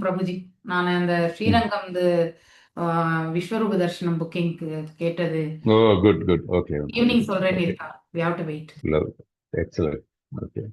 பிரபுஜி. நான் அந்த ஸ்ரீரங்கம் விஸ்வரூப தர்ஷனம் புக்கிங்க்கு கேட்டது. Good good. ஓகே ஈவினிங் சொல்றேன்னு இருக்கா. We have to wait. Excellent. Okay.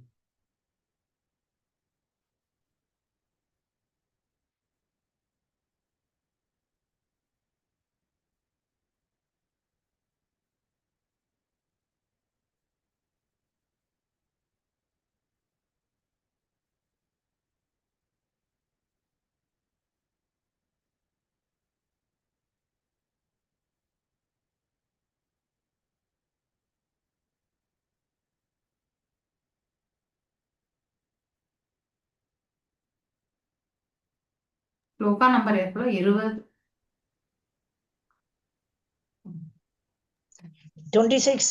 Shloka number எவ்வளோ? 20. 26.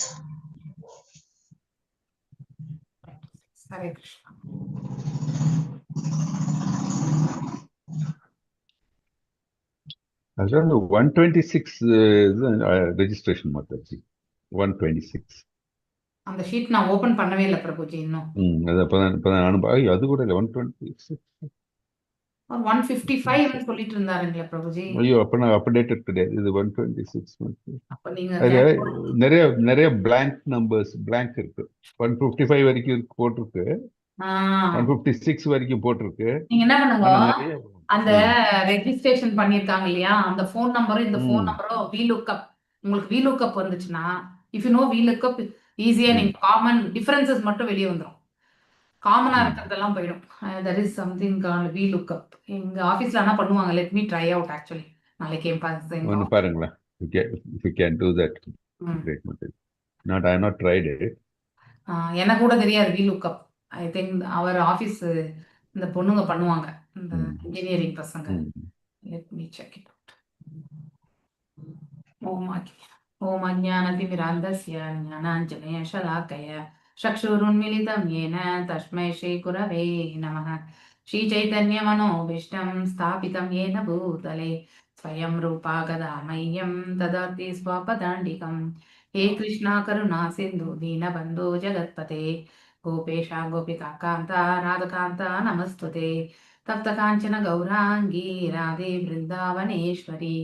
ஹரே கிருஷ்ணா. அதாவது 126 ரெஜிஸ்ட்ரேஷன் மாத்தாச்சு. 126. அந்த ஷீட் நான் ஓபன் பண்ணவே இல்லை பிரபுஜி இன்னும். அது அப்பதான் நானும் அது கூட இல்லை. 126 155 சொல்லிட்டு இருந்தாருங்களா பிரபுஜி? ஐயோ, அப்ப நான் அப்டேட்டட் கிடையாது. இது 126. அப்ப நீங்க நிறைய நிறைய பிளாங்க் நம்பர்ஸ் பிளாங்க் இருக்கு. 155 வரைக்கும் போட்டிருக்கு, 156 வரைக்கும் போட்டிருக்கு. நீங்க என்ன பண்ணுங்க, அந்த ரெஜிஸ்ட்ரேஷன் பண்ணிருக்காங்க இல்லையா, அந்த போன் நம்பரும் இந்த போன் நம்பரும் VLOOKUP, உங்களுக்கு VLOOKUP வந்துச்சுன்னா, இஃப் யூ நோ VLOOKUP ஈஸியா நீங்க காமன் டிஃபரன்சஸ் மட்டும் வெளியே வந்துடும். காமனா இருக்கிறதெல்லாம் போயிடும். That is something called VLOOKUP. எங்க ஆபீஸ்ல என்ன பண்ணுவாங்க, let me try out actually. நாளைக்கு ஒன்னு பாருங்களேன். if you can do that, great material. I have not tried it. எனக்கு கூட தெரியாது VLOOKUP. I think our office இந்த பொண்ணுங்க பண்ணுவாங்க, இந்த இன்ஜினியரிங் பசங்க. Let me check it out. ஓம் அஜ்ஞானதிமிராந்தஸ்ய ஞானாஞ்சனய ஷலாக்கய சக்ஷுருன்மிலிதம் येन தஸ்மை ஸ்ரீகுரவே நமः. श्रीचैतन्यमनोभीष्टं स्थापितं येन भूतले स्वयं रूपा गदा मह्यं ददाति स्वपदान्तिकं. हे कृष्णा करुणा सिन्धु दीनबन्धो जगत्पते गोपेशा गोपिका कान्ता राधकान्ता नमस्तुते. तप्त काञ्चन गौराङ्गी राधे वृन्दावनेश्वरी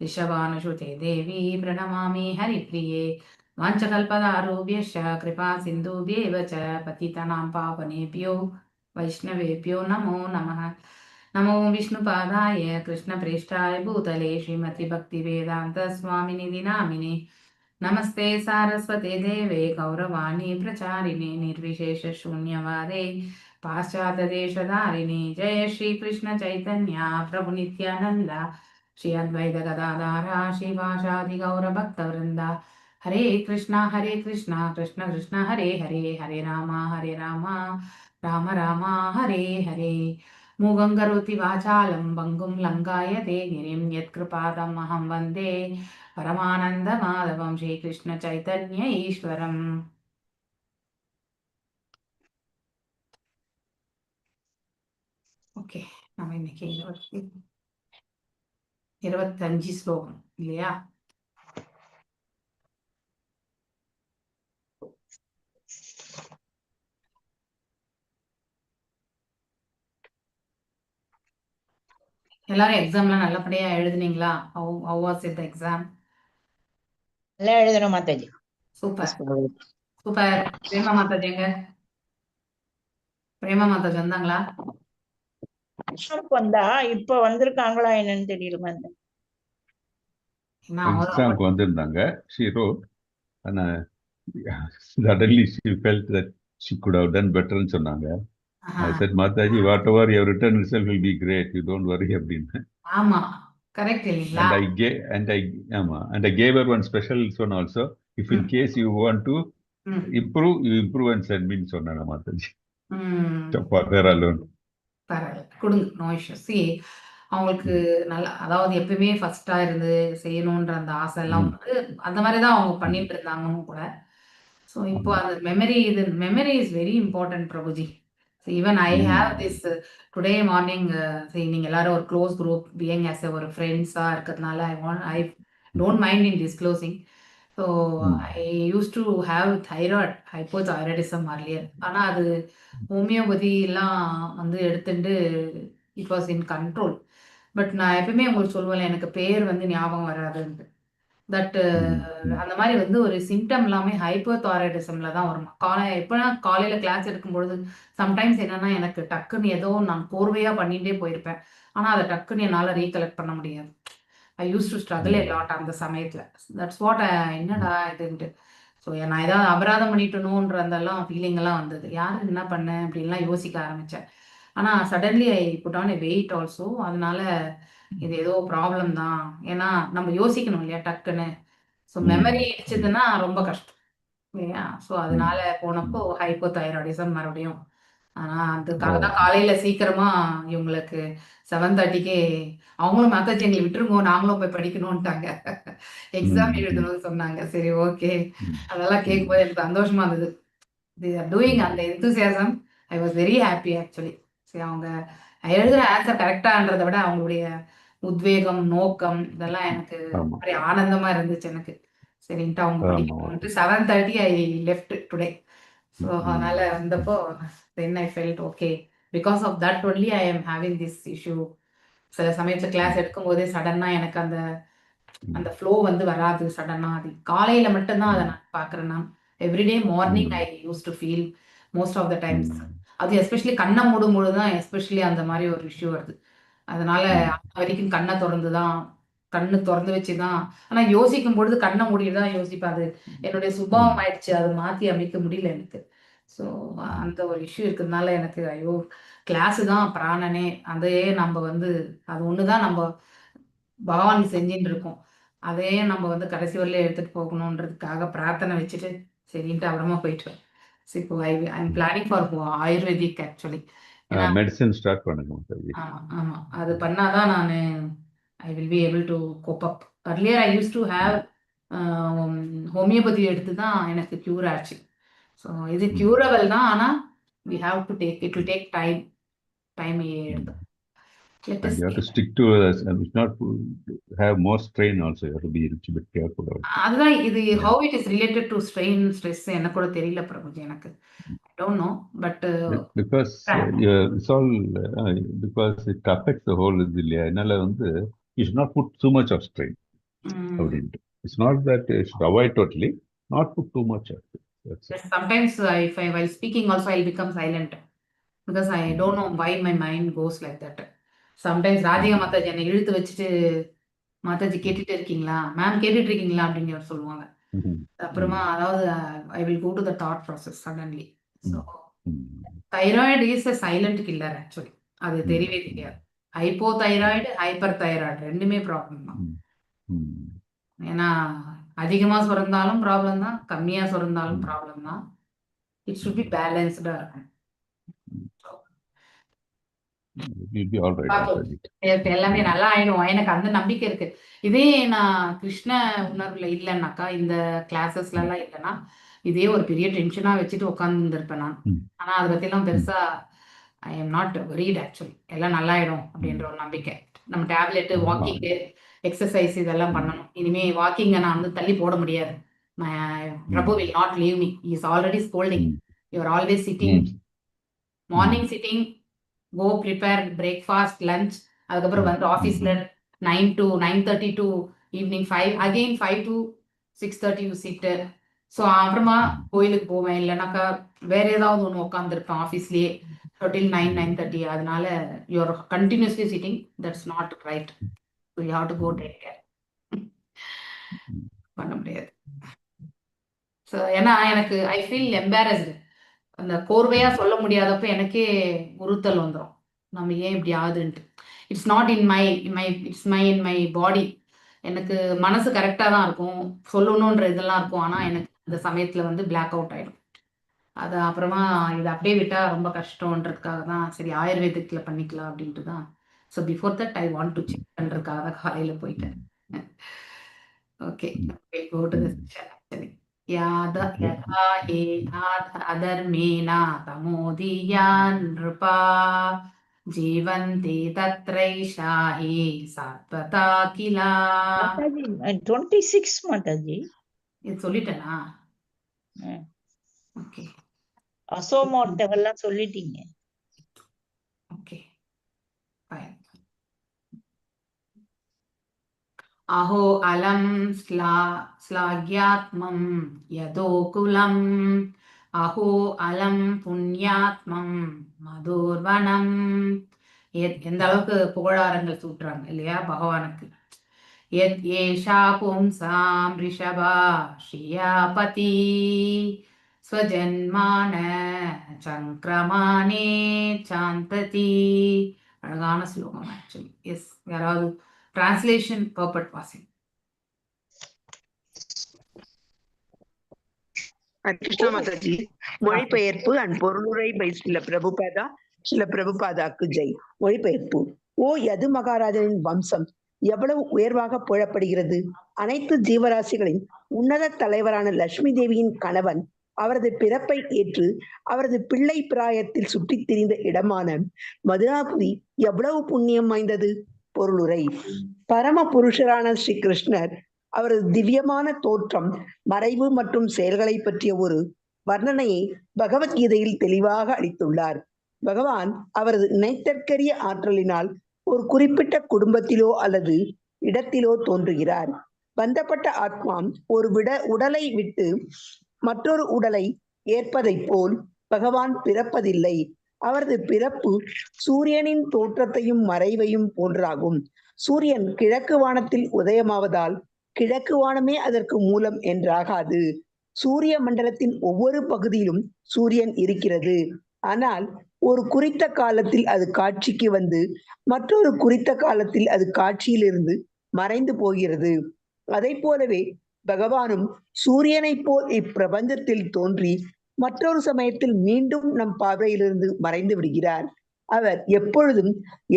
ऋषभानुसुते देवी प्रणमामि हरिप्रिये. वाञ्छकल्पदारुभ्यश्च कृपा सिन्धुभ्येव च पतितानां पावनेभ्यो वैष्णवेभ्यो नमो नमः. नमो विष्णुपादाय कृष्णप्रेष्ठाय भूतले श्रीमति भक्तिवेदान्त स्वामिनिधि नामिने. नमस्ते सारस्वते देवे गौरवाणी प्रचारिणे निर्विशेष शून्यवादे पाश्चात्यदेशधारिणे. जय श्री कृष्ण चैतन्य प्रभु नित्यानंद श्री अद्वैत गदाधारा श्रीवासादि गौर भक्तवृंदा. हरे कृष्णा कृष्ण कृष्ण हरे हरे, हरे राम राम राम हरे हरे. मूगं करोति वाचालं भङ्गुं लङ्घयते गिरिं यत्कृपातमहं वन्दे परमानन्दमाधवं श्रीकृष्ण चैतन्य ईश्वरम्. ஓகே, நம்ம இன்னைக்கு 25 ஸ்லோகம் இல்லையா? எல்லாரும் எக்ஸாம்லாம் நல்லபடியா எழுதுனீங்களா? How was it the exam? நல்லா எழுதணும் மாதாஜி. Super super. பிரேமா மாதாஜி எங்க? பிரேமா மாதாஜி வந்தாங்களா? வந்தா இப்ப வந்திருக்காங்களா என்னன்னு தெரியல. எக்ஸாம்க்கு வந்திருந்தாங்க. she wrote and suddenly she felt that she could have done better ன்னு சொன்னாங்க. I said, Mataji, whatever your written result will be great, you don't worry அப்படின்னு. ஆமா, கரெக்ட் இல்லீங்களா? and I gave her one special one also. If in case you want to improve, you improve and send me சொன்னாங்க Mataji. for her alone. பரவாயில்ல, கொடுங்க, no issue. C, அவங்களுக்கு நல்லா, அதாவது எப்பவுமே ஃபர்ஸ்டா இருந்து செய்யணும்ன்ற அந்த ஆசை எல்லாம் அந்த மாதிரி தான் அவங்க பண்ணிட்டு இருந்தாங்கன்னு கூட. ஸோ இப்போ அந்த memory is very important Prabhuji. Even I have this today morning. நீங்க எல்லாரும் ஒரு க்ளோஸ் குரூப் பீயிங் ஆஸ் ஒரு ஃப்ரெண்ட்ஸா இருக்கிறதுனால I don't mind in disclosing. So I use to have hypothyroidism earlier. ஆனால் அது ஹோமியோபதி எல்லாம் வந்து எடுத்துட்டு it was in control. But நான் எப்பவுமே உங்களுக்கு சொல்லுவேன், எனக்கு பேர் வந்து ஞாபகம் வராதுன்ட்டு. தட் அந்த மாதிரி வந்து ஒரு சிம்டம் எல்லாமே ஹைப்போதாய்ராய்டிசம்ல தான் வரும். எப்பனா காலையில கிளாஸ் எடுக்கும்பொழுது சம்டைம்ஸ் என்னன்னா எனக்கு டக்குன்னு ஏதோ நான் கோர்வையா பண்ணிட்டே போயிருப்பேன். ஆனா அதை டக்குன்னு என்னால ரீகலெக்ட் பண்ண முடியாது. I use to struggle a lot அந்த சமயத்துல. தட்ஸ் வாட் என்னடா இதுன்ட்டு. ஸோ நான் ஏதாவது அபராதம் பண்ணிட்டணுன்ற அதெல்லாம் ஃபீலிங் எல்லாம் வந்தது. யாரு என்ன பண்ணேன் அப்படின்லாம் யோசிக்க ஆரம்பிச்சேன். ஆனா suddenly I put on a weight also. அதனால இது ஏதோ ப்ராப்ளம் தான். ஏன்னா நம்ம யோசிக்கணும் இல்லையா டக்குன்னு. ஸோ மெமரி இடிச்சதுன்னா ரொம்ப கஷ்டம் இல்லையா? ஸோ அதனால போனப்போ ஹைப்போதைராய்டிசம் மறுபடியும். ஆனா அதுக்காக தான் காலையில சீக்கிரமா இவங்களுக்கு 7:30க்கே அவங்களும் மாத்தாச்சு எங்களை விட்டுருங்க, நாங்களும் போய் படிக்கணும்ட்டாங்க. எக்ஸாம் எழுதணும்னு சொன்னாங்க. சரி ஓகே. அதெல்லாம் கேட்கும்போது எனக்கு சந்தோஷமா இருந்தது. they are doing அந்த enthusiasm. I was very happy actually. சரி அவங்க எழுதுற ஆன்சர் கரெக்டான்றதை விட அவங்களுடைய உத்வேகம், நோக்கம் இதெல்லாம் எனக்கு மாதிரி ஆனந்தமா இருந்துச்சு எனக்கு. சரின்ட்டு அவங்க படிக்கணும்ட்டு 7:30 ஐ லெஃப்ட் டுடே. ஸோ அதனால வந்தப்போ then I felt okay. Because of that only I am having this issue. சில சமயத்துல கிளாஸ் எடுக்கும் போதே சடனா எனக்கு அந்த அந்த ஃப்ளோ வந்து வராது. சடனா அது காலையில மட்டும்தான் அதை நான் பாக்குறேன். நான் everyday morning I use to feel most of the times. அது எஸ்பெஷலி கண்ணை மூடும் பொழுதுதான் எஸ்பெஷலி அந்த மாதிரி ஒரு இஷ்யூ வருது. அதனால வரைக்கும் கண்ணு திறந்து வச்சுதான். ஆனா யோசிக்கும் பொழுது கண்ணை மூடிதான் யோசிப்பேன். அது என்னுடைய சுபாவம் ஆயிடுச்சு. அதை மாத்தி அமைக்க முடியல எனக்கு. ஸோ அந்த ஒரு இஷ்யூ இருக்கிறதுனால எனக்கு ஐயோ கிளாஸு தான் பிராணனே. அதையே நம்ம வந்து அது ஒண்ணுதான் நம்ம பகவான் செஞ்சுட்டு இருக்கோம். அதையே நம்ம வந்து கடைசி வரல எடுத்துட்டு போகணுன்றதுக்காக பிரார்த்தனை வச்சுட்டு சரின்ட்டு அப்புறமா போயிட்டு. இப்போ I am planning for ayurvedic actually. Medicine start பண்ணுங்க. ஆமா ஆமா அது பண்ணாதான் நான் I will be able to cope up. Earlier I use to have homeopathy எடுத்து தான் எனக்கு கியூர் ஆச்சு. ஸோ இது கியூரபிள் தான். ஆனா we have to take it will take time எடுத்து. And you have to stick to it and not have more strain also. You have to be a little bit careful. அதுதான் இது how it is related to strain stress எனக்கு கூட தெரியல பிரபுஜி. எனக்கு I don't know but because it's all because it affects the whole இல்லையா. அதனால வந்து you should not put too much of strain. It's not that you should avoid totally, not put too much of it. Sometimes while speaking also I'll become silent because I don't know why my mind goes like that. Sometimes Radhika Mataji என்னை இழுத்து வச்சுட்டு மாதாஜி கேட்டுட்டு இருக்கீங்களா, ma'am கேட்டுட்டு இருக்கீங்களா அப்படின்னு சொல்லுவாங்க. அப்புறமா அதாவது I will go to the thought process suddenly. So thyroid is a silent killer actually. அது தெரியவே தெரியாது. ஹைப்போ தைராய்டு, ஹைப்பர் தைராய்டு ரெண்டுமே ப்ராப்ளம் தான். ஏன்னா அதிகமா சுரந்தாலும் ப்ராப்ளம் தான், கம்மியா சுரந்தாலும் ப்ராப்ளம் தான். இட் ஷுட் பி பேலன்ஸ்டா இருக்கும். எல்லாமே நல்லா ஆயிடும் எனக்கு அந்த நம்பிக்கை இருக்கு. இதே நான் கிருஷ்ண உணர்வுல இல்லைன்னாக்கா, இந்த கிளாஸஸ்ல எல்லாம் இல்லைன்னா இதே ஒரு பெரிய டென்ஷனா வச்சுட்டு உட்கார்ந்து இருந்திருப்பேன் நான். ஆனா அதை பத்தி எல்லாம் பெருசா I am not worried actually. எல்லாம் நல்லா ஆயிடும் அப்படின்ற ஒரு நம்பிக்கை. நம்ம டேப்லெட், வாக்கிங், எக்ஸசைஸ் இதெல்லாம் பண்ணணும். இனிமே வாக்கிங்க நான் வந்து தள்ளி போட முடியாது. Prabhu will not leave me. He is already scolding. You are always sitting. Morning sitting, go prepare breakfast, lunch, அதுக்கப்புறம் வந்து ஆஃபீஸில் 9 to 9:30 to evening 5, again 5 to 6:30 you sit. So அப்புறமா கோயிலுக்கு போவேன். இல்லைனாக்கா வேற ஏதாவது ஒன்று உட்காந்துருப்பேன் ஆஃபீஸ்லேயே till 9, 9:30. அதனால you're continuously sitting. That's not right. So you have to go take care. பண்ண முடியாது. ஸோ ஏன்னா எனக்கு ஐ ஃபீல் எம்பாரஸ்டு. அந்த கோர்வையா சொல்ல முடியாதப்ப எனக்கே உறுத்தல் வந்துடும். நம்ம ஏன் இப்படி ஆகுதுன்ட்டு. It's not in my body. எனக்கு மனசு கரெக்டாக தான் இருக்கும், சொல்லணுன்ற இதெல்லாம் இருக்கும். ஆனால் எனக்கு அந்த சமயத்தில் வந்து பிளாக் அவுட் ஆகிடும். அது அப்புறமா இதை அப்படியே விட்டால் ரொம்ப கஷ்டன்றதுக்காக தான் சரி ஆயுர்வேதத்தில் பண்ணிக்கலாம் அப்படின்ட்டு தான். So before that I want to check பண்ணுறதுக்காக தான் காலையில் போயிட்டேன். Okay, go to the session actually. யதா ஹே அதர்மேனா தமோதியான் நிருபா ஜீவந்தி தத்ரைஷா ஹி சத்வதா கிலா. 26 மாதாஜி. இது சொல்லிட்டேனா? ஓகே, அசோமோட்டவெல்லாம் சொல்லிட்டீங்க. ஓகே. Fine. अहो अलं श्लाघ्यात्मं यदोकुलम् अहो अलं புண்ணியாத்மம் மதுர்வனம். எந்த அளவுக்கு புகழாரங்கள் சூட்டுறாங்க இல்லையா பகவானுக்கு. यद् एषा पुंसां ऋषभा श्रियापति स्वजन्मान சங்கிரமானே சாந்ததி. அழகான ஸ்லோகம் ஆக்சுவலி. எஸ், யாராவது டிரான்ஸ்லேஷன் பர்பட் வாசிங். கிருஷ்ணா மாதாஜி. மொழிபெயர்ப்பு அண்ட் பொருளுரை பை சில பிரபுபாதாக்கு ஜெய். மொழிபெயர்ப்பு. ஓ யது மகாராஜனின் வம்சம் எவ்வளவு உயர்வாக புகழப்படுகிறது. அனைத்து ஜீவராசிகளின் உன்னத தலைவரான லட்சுமி தேவியின் கணவன் அவரது பிறப்பை ஏற்று அவரது பிள்ளை பிராயத்தில் சுற்றித் திரிந்த இடமான மதுராபுரி எவ்வளவு புண்ணியம் வாய்ந்தது. பொருளுரை. பரம புருஷரான ஸ்ரீ கிருஷ்ணர் அவரது திவ்யமான தோற்றம், மறைவு மற்றும் செயல்களை பற்றிய ஒரு வர்ணனையை பகவத்கீதையில் தெளிவாக அளித்துள்ளார். பகவான் அவரது நினைத்தற்கரிய ஆற்றலினால் ஒரு குறிப்பிட்ட குடும்பத்திலோ அல்லது இடத்திலோ தோன்றுகிறார். பந்தப்பட்ட ஆத்மா ஒரு உடலை விட்டு மற்றொரு உடலை ஏற்பதைப் போல் பகவான் பிறப்பதில்லை. அவரது பிறப்பு சூரியனின் தோற்றத்தையும் மறைவையும் போன்றாகும். சூரியன் கிழக்கு வானத்தில் உதயமாவதால் கிழக்கு வானமே அதற்கு மூலம் என்றாகாது. சூரிய மண்டலத்தின் ஒவ்வொரு பகுதியிலும் சூரியன் இருக்கிறது. ஆனால் ஒரு குறித்த காலத்தில் அது காட்சிக்கு வந்து மற்றொரு குறித்த காலத்தில் அது காட்சியிலிருந்து மறைந்து போகிறது. அதை போலவே பகவானும் சூரியனை போல் இப்பிரபஞ்சத்தில் தோன்றி மற்றொரு சமயத்தில் மீண்டும் நம் பார்வையிலிருந்து மறைந்து விடுகிறார். அவர் எப்பொழுதும்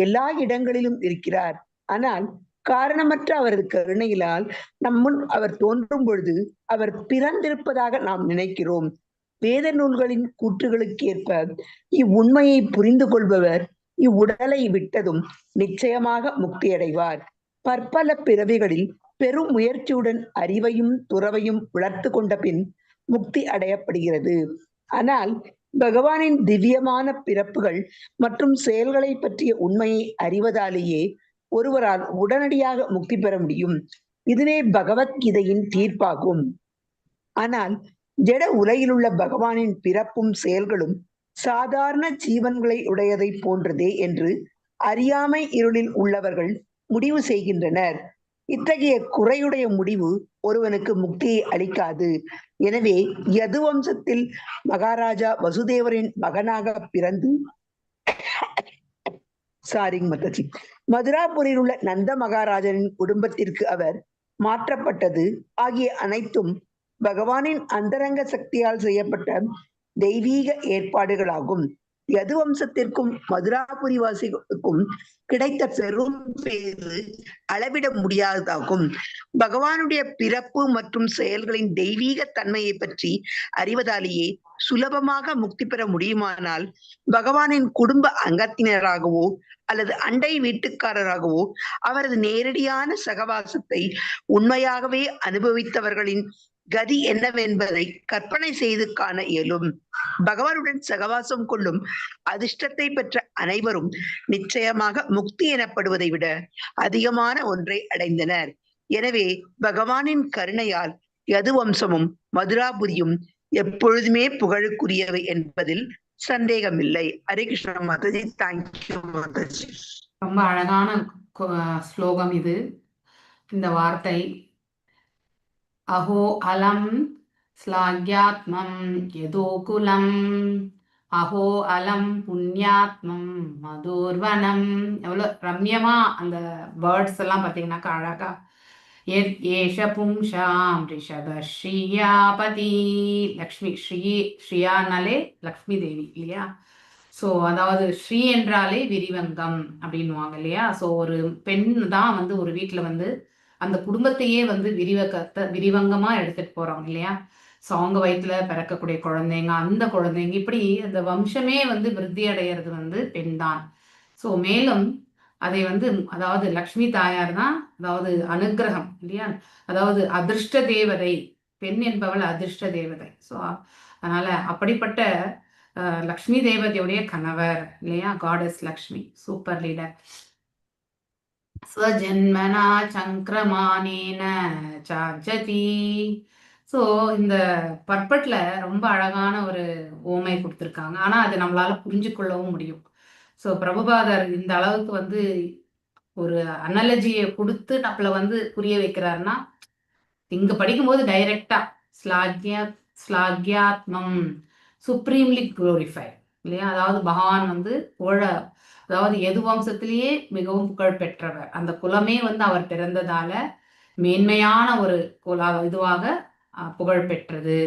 எல்லா இடங்களிலும் இருக்கிறார். ஆனால் காரணமற்ற அவரது கருணையினால் நம் முன் அவர் தோன்றும் பொழுது அவர் பிறந்திருப்பதாக நாம் நினைக்கிறோம். வேத நூல்களின் கூற்றுகளுக்கு ஏற்ப இவ்வுண்மையை புரிந்து கொள்பவர் இவ்வுடலை விட்டதும் நிச்சயமாக முக்தியடைவார். பற்பல பிறவிகளில் பெரும் முயற்சியுடன் அறிவையும் துறவையும் வளர்த்து கொண்ட பின் முக்தி அடையப்படுகிறது. ஆனால் பகவானின் திவ்யமான பிறப்புகள் மற்றும் செயல்களை பற்றிய உண்மையை அறிவதாலேயே ஒருவரால் உடனடியாக முக்தி பெற முடியும். இதுவே பகவத்கீதையின் தீர்ப்பாகும். ஆனால் ஜட உலகில் உள்ள பகவானின் பிறப்பும் செயல்களும் சாதாரண ஜீவன்களை உடையதை போன்றதே என்று அறியாமை இருளில் உள்ளவர்கள் முடிவு செய்கின்றனர். இத்தகைய குறையுடைய முடிவு ஒருவனுக்கு முக்தியை அளிக்காது. எனவே யது வம்சத்தில் மகாராஜா வசுதேவரின் மகனாக பிறந்து மதுராபுரியில் உள்ள நந்த மகாராஜனின் குடும்பத்திற்கு அவர் மாற்றப்பட்டது ஆகிய அனைத்தும் பகவானின் அந்தரங்க சக்தியால் செய்யப்பட்ட தெய்வீக ஏற்பாடுகளாகும். யது வம்சத்திற்கும் மதுராபுரி வாசிகளுக்கும் கிடைத்த பெரும் பேறு அளவிட முடியாததாகும். பகவானுடைய பிறப்பு மற்றும் செயல்களின் தெய்வீக தன்மையை பற்றி அறிவதாலேயே சுலபமாக முக்தி பெற முடியுமானால் பகவானின் குடும்ப அங்கத்தினராகவோ அல்லது அண்டை வீட்டுக்காரராகவோ அவரது நேரடியான சகவாசத்தை உண்மையாகவே அனுபவித்தவர்களின் கதி என்னவென்பதை கற்பனை செய்து காண இயலும். பகவானுடன் சகவாசம் கொள்ளும் அதிர்ஷ்டத்தை பெற்ற அனைவரும் நிச்சயமாக முக்தி எனப்படுவதை விட அதிகமான ஒன்றை அடைந்தனர். எனவே பகவானின் கருணையால் யது வம்சமும் மதுராபுரியும் எப்பொழுதுமே புகழுக்குரியவை என்பதில் சந்தேகமில்லை. ஹரே கிருஷ்ணா மாதாஜி. தேங்க்யூ மாதாஜி. ரொம்ப அழகான ஸ்லோகம் இது. இந்த வார்த்தை அஹோ அலம் ஸ்லாக்யாத்மம் யதோகுலம் அஹோ அலம் புண்ணியாத்மம் மதுர்வனம். எவ்வளோ ரம்யமா அந்த வேர்ட்ஸ் எல்லாம் பார்த்தீங்கன்னாக்கா அழகா. ஏஷ பும்ஷாம் ரிஷபஸ்ரீயாபதி. லக்ஷ்மி ஸ்ரீயானாலே லக்ஷ்மி தேவி இல்லையா. ஸோ அதாவது ஸ்ரீ என்றாலே விரிவங்கம் அப்படின்வாங்க இல்லையா. ஸோ ஒரு பெண் தான் வந்து ஒரு வீட்டில் வந்து அந்த குடும்பத்தையே வந்து விரிவங்கமா எடுத்துட்டு போறாங்க இல்லையா. ஸோ அவங்க வயிற்றுல பிறக்கக்கூடிய குழந்தைங்க, அந்த குழந்தைங்க, இப்படி அந்த வம்சமே வந்து விருத்தி அடைகிறது வந்து பெண் தான். ஸோ மேலும் அதை வந்து அதாவது லக்ஷ்மி தாயார் தான், அதாவது அனுகிரகம் இல்லையா, அதாவது அதிர்ஷ்ட தேவதை. பெண் என்பவள் அதிர்ஷ்ட தேவதை. ஸோ அதனால அப்படிப்பட்ட லக்ஷ்மி தேவதையுடைய கணவர் இல்லையா, காடஸ் லக்ஷ்மி, சூப்பர் லீடர். ஸ்வஜன்மனா சங்கிரமானேன சார்ஜதி. ஸோ இந்த பர்பட்ல ரொம்ப அழகான ஒரு ஓமை கொடுத்துருக்காங்க. ஆனா அது நம்மளால புரிஞ்சு கொள்ளவும் முடியும். ஸோ பிரபுபாதர் இந்த அளவுக்கு வந்து ஒரு அனாலஜியை கொடுத்து நம்மள வந்து புரிய வைக்கிறாருன்னா, இங்க படிக்கும்போது டைரக்டா ஸ்லாக்யாத்மம் சுப்ரீம்லி குளோரிஃபைட் இல்லையா, அதாவது பகவான் வந்து அதாவது எது வம்சத்திலேயே மிகவும் புகழ் பெற்றவர், அந்த குலமே வந்து அவர் பிறந்ததால மேன்மையான ஒரு இதுவாக புகழ் பெற்றது.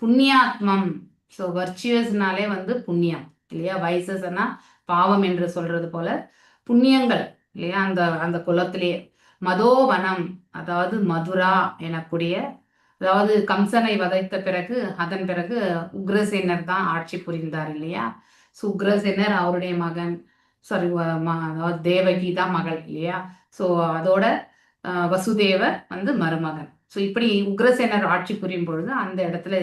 புண்ணியாத்மம், ஸோ வர்ச்சுவஸ்னாலே வந்து புண்ணியம் இல்லையா, வைசஸ்னா பாவம் என்று சொல்றது போல புண்ணியங்கள் இல்லையா அந்த அந்த குலத்திலேயே. மதோவனம், அதாவது மதுரா எனக்கூடிய, அதாவது கம்சனை வதைத்த பிறகு அதன் பிறகு உக்ரசேனர் தான் ஆட்சி புரிந்தார் இல்லையா. ஸோ உக்ரசேனர் அவருடைய மகன், சாரி அதாவது தேவகி தான் மகள் இல்லையா. ஸோ அதோட வசுதேவர் வந்து மருமகன். ஸோ இப்படி உக்ரசேனர் ஆட்சி புரியும் பொழுது அந்த இடத்துல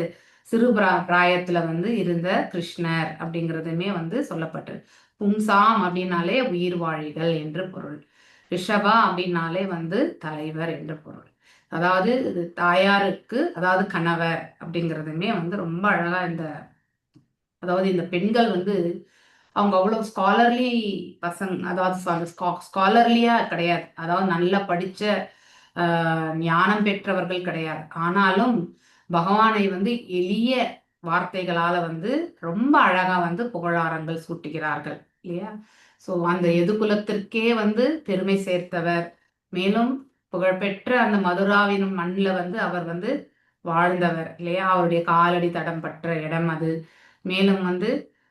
சிறு பிராயத்துல வந்து இருந்த கிருஷ்ணர் அப்படிங்கிறதுமே வந்து சொல்லப்பட்டது. பும்சாம் அப்படின்னாலே உயிர் வாழிகள் என்று பொருள். ரிஷபா அப்படின்னாலே வந்து தலைவர் என்று பொருள். அதாவது தாயாருக்கு, அதாவது கணவர் அப்படிங்கிறதுமே வந்து ரொம்ப அழகா அதாவது இந்த பெண்கள் வந்து அவங்க அவ்வளவு ஸ்காலர்லி அதாவது ஸ்காலர்லியா கிடையாது, அதாவது நல்லா படிச்ச ஞானம் பெற்றவர்கள் கிடையாது. ஆனாலும் பகவானை வந்து எளிய வார்த்தைகளால வந்து ரொம்ப அழகா வந்து புகழாரங்கள் சூட்டுகிறார்கள் இல்லையா. ஸோ அந்த எதுகுலத்திற்கே வந்து பெருமை சேர்த்தவர், மேலும் புகழ்பெற்ற அந்த மதுராவின் மண்ணில் வந்து அவர் வந்து வாழ்ந்தவர் இல்லையா, அவருடைய காலடி தடம் பற்ற இடம் அது. மேலும் வந்து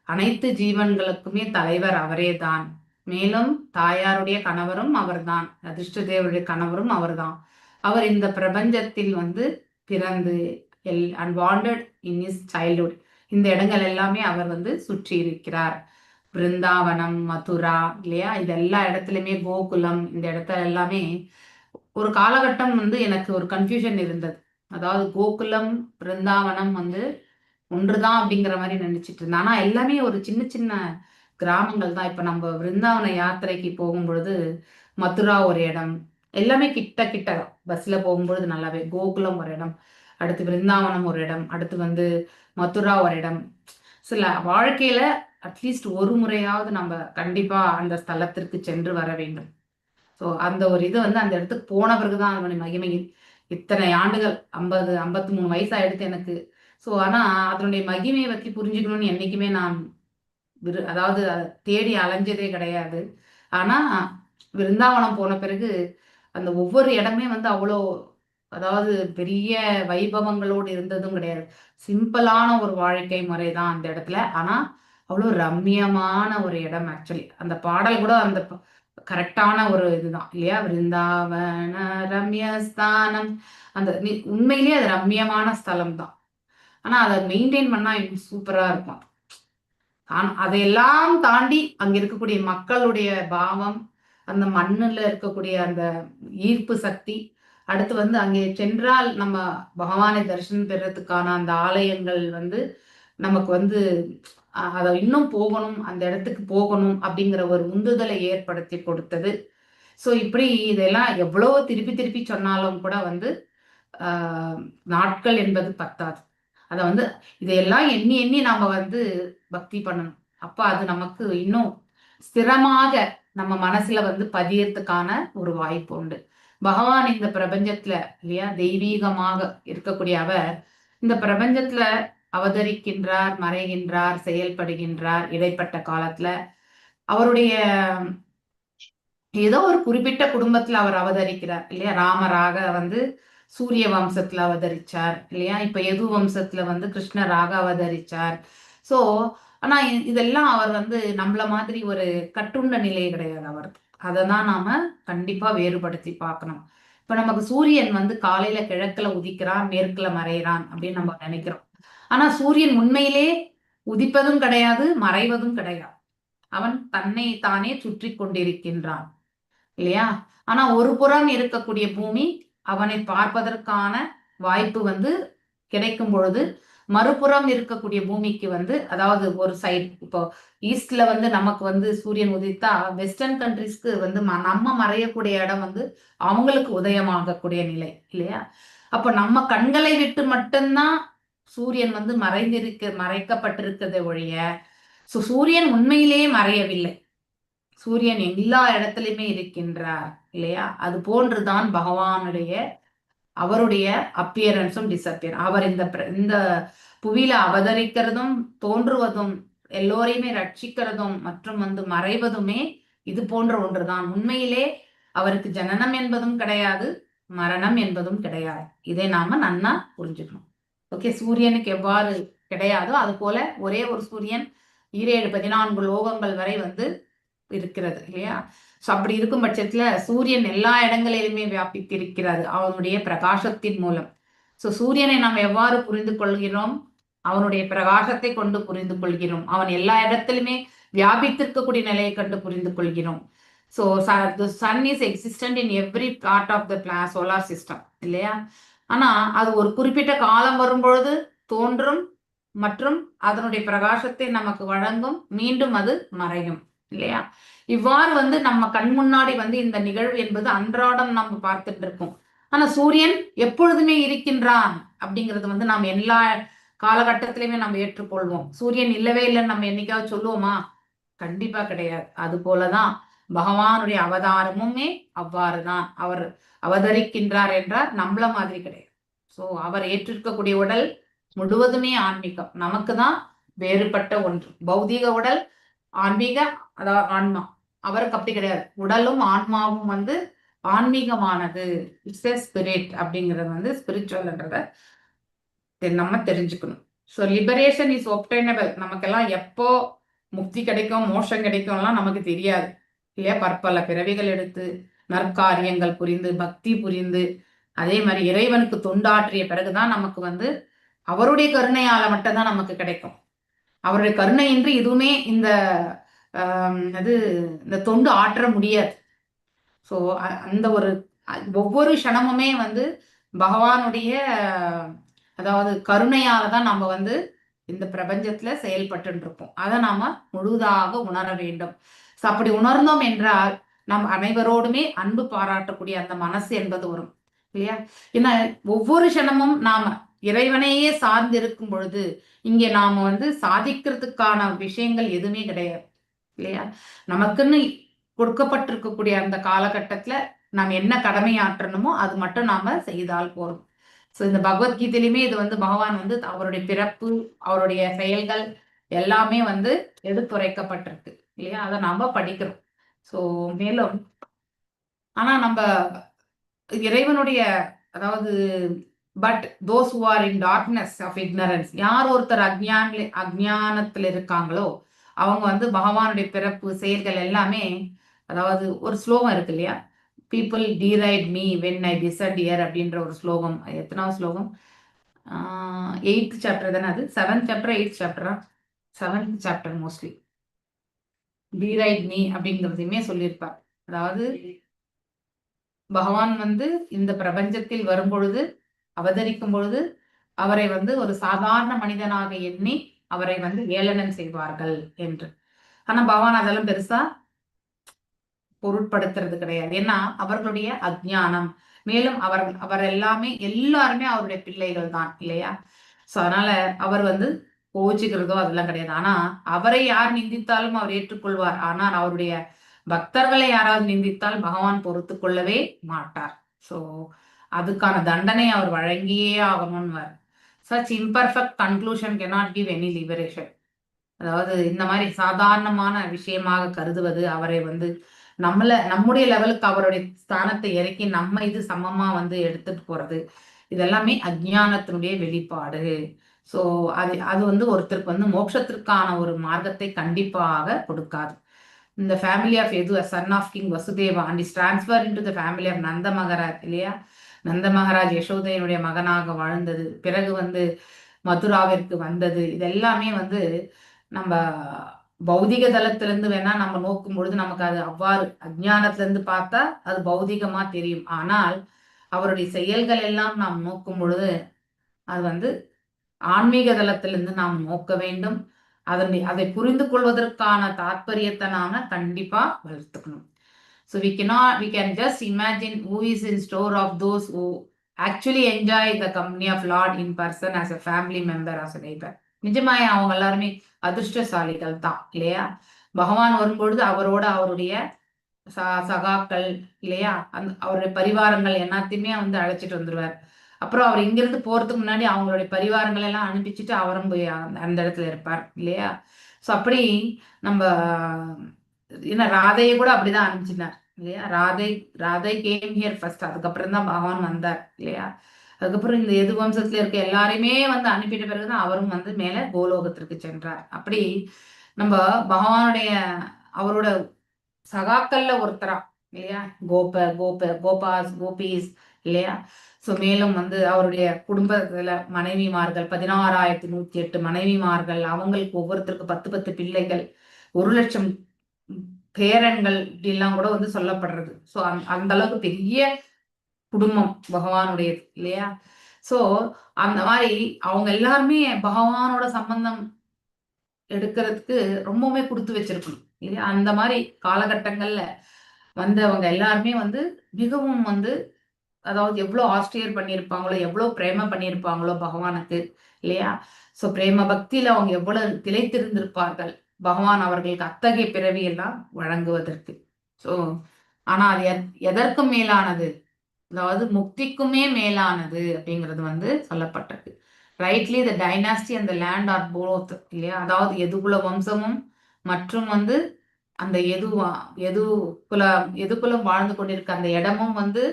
அனைத்து ஜீவன்களுக்குமே தலைவர் அவரே தான். மேலும் தாயாருடைய கணவரும் அவர்தான், அதிர்ஷ்ட தேவருடைய கணவரும் அவர்தான். அவர் இந்த பிரபஞ்சத்தில் வந்து பிறந்து அன்வாண்டட் இன் இஸ் சைல்ட்ஹுட் இந்த இடங்கள் எல்லாமே அவர் வந்து சுற்றி இருக்கிறார். பிருந்தாவனம், மதுரா இல்லையா, இது எல்லா இடத்துலையுமே கோகுலம், இந்த இடத்துல எல்லாமே ஒரு காலகட்டம் வந்து எனக்கு ஒரு கன்ஃபியூஷன் இருந்தது. அதாவது கோகுலம் பிருந்தாவனம் வந்து ஒன்றுதான் அப்படிங்கிற மாதிரி நினைச்சிட்டு இருந்தேன். ஆனா எல்லாமே ஒரு சின்ன சின்ன கிராமங்கள் தான். இப்ப நம்ம விருந்தாவன யாத்திரைக்கு போகும் பொழுது மதுரா ஒரு இடம், எல்லாமே கிட்ட கிட்ட பஸ்ல போகும்பொழுது நல்லாவே. கோகுலம் ஒரு இடம், அடுத்து விருந்தாவனம் ஒரு இடம், அடுத்து வந்து மதுரா ஒரு இடம். சில வாழ்க்கையில அட்லீஸ்ட் ஒரு முறையாவது நம்ம கண்டிப்பா அந்த ஸ்தலத்திற்கு சென்று வர வேண்டும். ஸோ அந்த ஒரு இது வந்து அந்த இடத்துக்கு போன பிறகுதான் அதனுடைய மகிமை. இத்தனை ஆண்டுகள் 53 வயசாயிடுத்து எனக்கு. ஸோ ஆனா அதனுடைய மகிமையை பற்றி புரிஞ்சுக்கணும்னு என்னைக்குமே நான் அதாவது தேடி அலைஞ்சதே கிடையாது. ஆனா விருந்தாவனம் போன பிறகு அந்த ஒவ்வொரு இடமே வந்து அவ்வளோ, அதாவது பெரிய வைபவங்களோடு இருந்ததும் கிடையாது. சிம்பிளான ஒரு வாழ்க்கை முறை தான் அந்த இடத்துல. ஆனா அவ்வளோ ரம்மியமான ஒரு இடம். ஆக்சுவலி அந்த பாடல் கூட அந்த கரெக்டான ஒரு இதுதான் இல்லையா, விருந்தாவன ரம்யஸ்தானம். அந்த உண்மையிலேயே அது ரம்மியமான ஸ்தலம் தான். ஆனா அதை மெயின்டைன் பண்ணா இன்னும் சூப்பரா இருக்கும். அதையெல்லாம் தாண்டி அங்க இருக்கக்கூடிய மக்களுடைய பாவம், அந்த மண்ணுல இருக்கக்கூடிய அந்த ஈர்ப்பு சக்தி, அடுத்து வந்து அங்கே சென்றால் நம்ம பகவானை தரிசனம் பெறதுக்கான அந்த ஆலயங்கள் வந்து நமக்கு வந்து அதை இன்னும் போகணும், அந்த இடத்துக்கு போகணும் அப்படிங்கிற ஒரு உந்துதலை ஏற்படுத்தி கொடுத்தது. ஸோ இப்படி இதெல்லாம் எவ்வளவு திருப்பி திருப்பி சொன்னாலும் கூட வந்து நாட்கள் என்பது பத்தாது. அதை வந்து இதையெல்லாம் எண்ணி எண்ணி நாம வந்து பக்தி பண்ணணும். அப்ப அது நமக்கு இன்னும் ஸ்திரமாக நம்ம மனசுல வந்து பதியறதுக்கான ஒரு வாய்ப்பு உண்டு. பகவான் இந்த பிரபஞ்சத்துல இல்லையா தெய்வீகமாக இருக்கக்கூடிய அவர் இந்த பிரபஞ்சத்துல அவதரிக்கின்றார், மறைகின்றார், செயல்படுகின்றார். இடைப்பட்ட காலத்துல அவருடைய ஏதோ ஒரு குறிப்பிட்ட குடும்பத்துல அவர் அவதரிக்கிறார் இல்லையா. ராமராக வந்து சூரிய வம்சத்துல அவதரிச்சார் இல்லையா. இப்ப யது வம்சத்துல வந்து கிருஷ்ணராக அவதரிச்சார். சோ ஆனா இதெல்லாம் அவர் வந்து நம்மள மாதிரி ஒரு கட்டுண்ட நிலை கிடையாது அவர். அதை தான் நாம கண்டிப்பா வேறுபடுத்தி பார்க்கணும். இப்ப நமக்கு சூரியன் வந்து காலையில கிழக்குல உதிக்கிறான், மேற்குல மறைகிறான் அப்படின்னு நம்ம நினைக்கிறோம். ஆனா சூரியன் உண்மையிலே உதிப்பதும் கிடையாது, மறைவதும் கிடையாது. அவன் தன்னை தானே சுற்றி கொண்டிருக்கின்றான் இல்லையா. ஆனா ஒரு புறம் இருக்கக்கூடிய பூமி அவனை பார்ப்பதற்கான வாய்ப்பு வந்து கிடைக்கும் பொழுது மறுபுறம் இருக்கக்கூடிய பூமிக்கு வந்து, அதாவது ஒரு சைடு இப்போ ஈஸ்ட்ல வந்து நமக்கு வந்து சூரியன் உதித்தா வெஸ்டர்ன் கண்ட்ரிஸ்க்கு வந்து நம்ம மறையக்கூடிய இடம் வந்து அவங்களுக்கு உதயமாகக்கூடிய நிலை இல்லையா? அப்ப நம்ம கண்களை விட்டு மட்டும்தான் சூரியன் வந்து மறைக்கப்பட்டிருக்கிறதை ஒழிய சூரியன் உண்மையிலேயே மறையவில்லை. சூரியன் எல்லா இடத்திலுமே இருக்கின்றார் இல்லையா? அது போன்றுதான் பகவானுடைய அவருடைய அப்பியரன்ஸும் டிஸ்அப்பியர். அவர் இந்த புவியில அவதரிக்கிறதும் தோன்றுவதும் எல்லோரையுமே ரட்சிக்கிறதும் மற்றும் வந்து மறைவதுமே இது போன்ற ஒன்றுதான். உண்மையிலே அவருக்கு ஜனனம் என்பதும் கிடையாது, மரணம் என்பதும் கிடையாது. இதை நாம நன்னா புரிஞ்சுக்கணும். ஓகே, சூரியனுக்கு எவ்வாறு கிடையாதோ அது போல ஒரே ஒரு சூரியன் 14 லோகங்கள் வரை வந்து இருக்கிறது இல்லையா? ஸோ அப்படி இருக்கும் பட்சத்துல சூரியன் எல்லா இடங்களிலுமே வியாபித்திருக்கிறது அவனுடைய பிரகாசத்தின் மூலம். ஸோ சூரியனை நாம் எவ்வாறு புரிந்து கொள்கிறோம்? அவனுடைய பிரகாசத்தை கொண்டு புரிந்து கொள்கிறோம். அவன் எல்லா இடத்திலுமே வியாபித்திருக்கக்கூடிய நிலையை கண்டு புரிந்து கொள்கிறோம். So the sun is existent in every part of the solar system இல்லையா? ஆனா அது ஒரு குறிப்பிட்ட காலம் வரும்பொழுது தோன்றும் மற்றும் அதனுடைய பிரகாசத்தை நமக்கு வழங்கும், மீண்டும் அது மறையும் இல்லையா? இவ்வாறு வந்து நம்ம கண் முன்னாடி வந்து இந்த நிகழ்வு என்பது அன்றாடம் நம்ம பார்த்துட்டு இருக்கோம். ஆனா சூரியன் எப்பொழுதுமே இருக்கின்றான் அப்படிங்கிறது வந்து நாம் எல்லா காலகட்டத்திலுமே நம்ம ஏற்றுக்கொள்வோம். சூரியன் இல்லவே இல்லைன்னு நம்ம என்னைக்காவது சொல்லுவோமா? கண்டிப்பா கிடையாது. அது போலதான் பகவானுடைய அவதாரமுமே அவ்வாறுதான். அவர் அவதரிக்கின்றார் என்றால் நம்மள மாதிரி கிடையாது. சோ அவர் ஏற்றிருக்கக்கூடிய உடல் முழுவதுமே ஆன்மீகம். நமக்கு தான் வேறுபட்ட ஒன்று. பௌதீக உடல், ஆன்மீக, அதாவது ஆன்மா. அவருக்கு அப்படி கிடையாது. உடலும் ஆன்மாவும் வந்து ஆன்மீகமானது. இட்ஸ் எ ஸ்பிரிட் அப்படிங்கிறது வந்து ஸ்பிரிச்சுவல்ன்றத நம்ம தெரிஞ்சுக்கணும். So liberation is obtainable. நமக்கெல்லாம் எப்போ முக்தி கிடைக்கும், மோஷம் கிடைக்கும்லாம் நமக்கு தெரியாது இல்லையா? பற்பல பிறவிகள் எடுத்து நற்காரியங்கள் புரிந்து பக்தி புரிந்து அதே மாதிரி இறைவனுக்கு தொண்டாற்றிய பிறகுதான் நமக்கு வந்து அவருடைய கருணையால மட்டும்தான் நமக்கு கிடைக்கும். அவருடைய கருணையின்றி எதுவுமே இந்த தொண்டு ஆற்ற முடியாது. ஸோ அந்த ஒரு ஒவ்வொரு க்ஷணமுமே வந்து பகவானுடைய அதாவது கருணையால தான் நம்ம வந்து இந்த பிரபஞ்சத்துல செயல்பட்டு இருக்கோம். அதை நாம முழுதாக உணர வேண்டும். ஸோ அப்படி உணர்ந்தோம் என்றால் நம் அனைவரோடுமே அன்பு பாராட்டக்கூடிய அந்த மனசு என்பது வரும் இல்லையா? ஏன்னா ஒவ்வொரு க்ஷணமும் நாம இறைவனையே சார்ந்து இருக்கும் பொழுது இங்கே நாம வந்து சாதிக்கிறதுக்கான விஷயங்கள் எதுவுமே கிடையாது இல்லையா? நமக்குன்னு கொடுக்கப்பட்டிருக்கக்கூடிய அந்த காலகட்டத்துல நாம் என்ன கடமையாற்றணுமோ அது மட்டும் நாம செய்தால் போறோம். ஸோ இந்த பகவத்கீதையிலுமே இது வந்து பகவான் வந்து அவருடைய பிறப்பு, அவருடைய செயல்கள் எல்லாமே வந்து எடுத்துரைக்கப்பட்டிருக்கு இல்லையா? அதை நாம படிக்கிறோம். ஸோ மேலும் ஆனா நம்ம இறைவனுடைய அதாவது but those who are in darkness of ignorance, யார் ஒருத்தர் அஜ்ஞானத்துல இருக்காங்களோ அவங்க வந்து பகவானுடைய பிறப்பு செயல்கள் எல்லாமே, அதாவது ஒரு ஸ்லோகம் இருக்கு இல்லையா? People tried me when I desire அப்படின்ற ஒரு ஸ்லோகம். எத்தனாவது ஸ்லோகம்? 8th சாப்டர் தானே அது? 7th சாப்டர் 8th சாப்டரா? 7th chapter mostly. Tried me அப்படிங்கிறதையுமே சொல்லியிருப்பார். அதாவது பகவான் வந்து இந்த பிரபஞ்சத்தில் வரும்பொழுது, அவதரிக்கும் பொழுது அவரை வந்து ஒரு சாதாரண மனிதனாக எண்ணி அவரை வந்து ஏளனம் செய்வார்கள் என்று. ஆனா பகவான் அதெல்லாம் பெருசா பொருட்படுத்துறது கிடையாது. ஏன்னா அவர்களுடைய அஜ்ஞானம். மேலும் அவர் எல்லாருமே அவருடைய பிள்ளைகள் தான் இல்லையா? சோ அதனால அவர் வந்து கோச்சிக்கிறதோ அதெல்லாம் கிடையாது. ஆனா அவரை யார் நிந்தித்தாலும் அவர் ஏற்றுக்கொள்வார். ஆனால் அவருடைய பக்தர்களை யாராவது நிந்தித்தால் பகவான் பொறுத்து கொள்ளவே மாட்டார். சோ அதுக்கான தண்டனை அவர் வழங்கியே ஆகணும்னு. Such imperfect conclusion cannot give any liberation. அதாவது இந்த மாதிரி சாதாரணமான விஷயமாக கருதுவது, அவரை வந்து நம்முடைய லெவலுக்கு அவருடைய ஸ்தானத்தை இறக்கி நம்ம இது சமமா வந்து எடுத்துட்டு போறது, இதெல்லாமே அஜ்ஞானத்தினுடைய வெளிப்பாடு. ஸோ அது வந்து ஒருத்தருக்கு வந்து மோட்சத்திற்கான ஒரு மார்க்கத்தை கண்டிப்பாக கொடுக்காது. இந்த ஃபேமிலி ஆஃப் எது son of king Vasudeva and is transfer into the family of Nanda Maharaj இல்லையா? நந்த மகாராஜ் யசோதையினுடைய மகனாக வாழ்ந்தது, பிறகு வந்து மதுராவிற்கு வந்தது. இது எல்லாமே வந்து நம்ம பௌதிக தளத்திலிருந்து வேணா நம்ம நோக்கும் பொழுது நமக்கு அது அவ்வாறு அஜ்ஞானத்திலிருந்து பார்த்தா அது பௌதிகமா தெரியும். ஆனால் அவருடைய செயல்கள் எல்லாம் நாம் நோக்கும் பொழுது அது வந்து ஆன்மீக தளத்திலிருந்து நாம் நோக்க வேண்டும். அதை புரிந்து கொள்வதற்கான தாற்பயத்தை நாம கண்டிப்பா வளர்த்துக்கணும். So we can just imagine who is in store of those who actually enjoy the company of Lord in person as a family member, as a neighbor. நிஜமாய் அவங்க எல்லாருமே அதிர்ஷ்டசாலிகள் தான் இல்லையா? பகவான் வரும்பொழுது அவரோட அவருடைய சகாக்கள் இல்லையா, அவருடைய பரிவாரங்கள் எல்லாத்தையுமே வந்து அழைச்சிட்டு வந்துருவார். அப்புறம் அவர் இங்கிருந்து போறதுக்கு முன்னாடி அவங்களுடைய பரிவாரங்கள் எல்லாம் அனுப்பிச்சுட்டு அவரும் போய் அந்த இடத்துல இருப்பார் இல்லையா? ஸோ அப்படி நம்ம என்ன ராதையை கூட அப்படிதான் அனுப்பிச்சினார் இல்லையா? ராதை கேம் ஹியர் ஃபர்ஸ்ட், அதுக்கப்புறம் தான் பகவான் வந்தார் இல்லையா? அதுக்கப்புறம் இந்த எது வம்சத்துல இருக்க எல்லாரையுமே வந்து அனுப்பிட்ட பிறகுதான் அவரும் வந்து மேல கோலோகத்திற்கு சென்றார். அப்படி நம்ம பகவானுடைய அவரோட சகாக்கள்ல ஒருத்தரா இல்லையா, கோபீஸ் இல்லையா? ஸோ மேலும் வந்து அவருடைய குடும்பத்துல மனைவிமார்கள் 16,108 மனைவிமார்கள், அவங்களுக்கு ஒவ்வொருத்தருக்கு 10 பிள்ளைகள், 1,00,000 பேரன்கள் இப்படிலாம் கூட வந்து சொல்லப்படுறது. ஸோ அந்த அளவுக்கு பெரிய குடும்பம் பகவானுடையது இல்லையா? ஸோ அந்த மாதிரி அவங்க எல்லாருமே பகவானோட சம்பந்தம் எடுக்கிறதுக்கு ரொம்பவுமே கொடுத்து வச்சிருக்கணும் இல்லையா? அந்த மாதிரி காலகட்டங்கள்ல வந்தவங்க எல்லாருமே வந்து மிகவும் வந்து, அதாவது எவ்வளவு ஆஸ்ட்ரியர் பண்ணியிருப்பாங்களோ, எவ்வளவு பிரேம பண்ணியிருப்பாங்களோ பகவானுக்கு இல்லையா? ஸோ பிரேம பக்தியில அவங்க எவ்வளவு திளைத்திருந்திருப்பார்கள் பகவான் அவர்களுக்கு அத்தகைய பிறவியெல்லாம் வழங்குவதற்கு. ஸோ ஆனா அது எதற்கும் மேலானது, அதாவது முக்திக்குமே மேலானது அப்படிங்கிறது வந்து சொல்லப்பட்டிருக்கு. Rightly the dynasty and the land are both இல்லையா? அதாவது எதுகுல வம்சமும் மற்றும் வந்து அந்த எதுகுலம் வாழ்ந்து கொண்டிருக்க அந்த இடமும் வந்து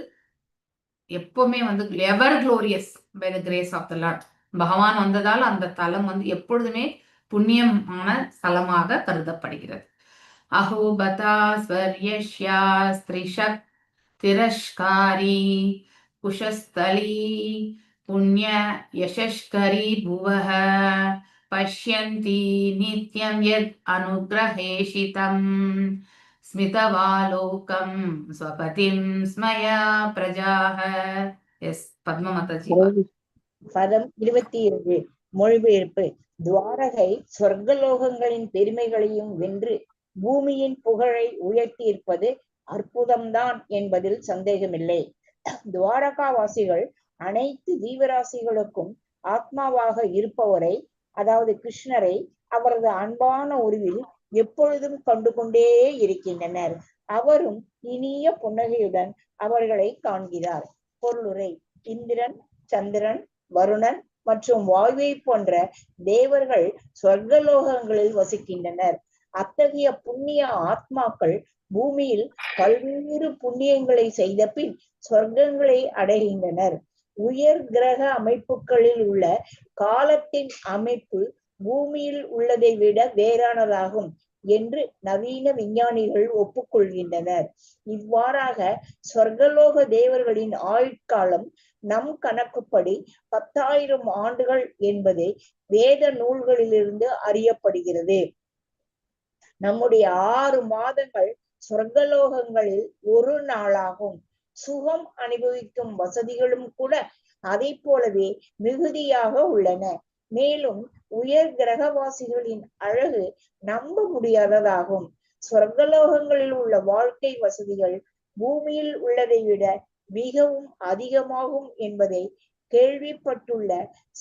எப்பவுமே வந்து ever glorious by the grace of the lord. பகவான் வந்ததால் அந்த தலம் வந்து எப்பொழுதுமே புண்ணியமான ஸ்தலமாக கருதப்படுகிறது. அஹோபதா ஸ்வர்யஷ்யா ஸ்திரிஷக் திரஷ்காரி குஷஸ்தலி புண்ணிய யசஸ்கரி புவஹ பஷ்யந்தி நித்யம் யத் அனுக்ரஹேஷிதம் ஸ்மிதவாலோகம் ஸ்வபதிம் ஸ்மயா பிரஜாஹ. எஸ் பத்மமாதாஜி. பதம் 22 மொழிபெயர்ப்பு. துவாரகை சொர்க்கலோகங்களின் பெருமைகளையும் வென்று பூமியின் புகழை உயர்த்தியிருப்பது அற்புதம்தான் என்பதில் சந்தேகமில்லை. துவாரகாவாசிகள் அனைத்து ஜீவராசிகளுக்கும் ஆத்மாவாக இருப்பவரை, அதாவது கிருஷ்ணரை அவரது அன்பான உருவில் எப்பொழுதும் கண்டு கொண்டே இருக்கின்றனர். அவரும் இனிய புன்னகையுடன் அவர்களை காண்கிறார். பொருளுரை. இந்திரன், சந்திரன், வருணன் மற்றும் வாயுவை போன்ற தேவர்கள் சொர்க்கலோகங்களில் வசிக்கின்றனர். அத்தகைய புண்ணிய ஆத்மாக்கள் பூமியில் பல்வேறு புண்ணியங்களை செய்த பின் சொர்க்கங்களை அடைகின்றனர். உயர் கிரக அமைப்புகளில் உள்ள காலத்தின் அமைப்பு பூமியில் உள்ளதை விட வேறானதாகும் என்று நவீன விஞ்ஞானிகள் ஒப்புக்கொள்கின்றனர். இவ்வாறாக சொர்க்கலோக தேவர்களின் ஆயுட்காலம் நம் கணக்குப்படி 10,000 ஆண்டுகள் என்பது வேத நூல்களிலிருந்து அறியப்படுகிறது. நம்முடைய 6 மாதங்கள் சொர்க்கலோகங்களில் ஒரு நாளாகும். சுகம் அனுபவிக்கும் வசதிகளும் கூட அதை போலவே மிகுதியாக உள்ளன. மேலும் உயர் கிரகவாசிகளின் அழகு நம்ப முடியாததாகும். சொர்க்கலோகங்களில் உள்ள வாழ்க்கை வசதிகள் பூமியில் உள்ளதை விட மிகவும் அதிகமாகும் என்பதை கேள்விப்பட்டுள்ள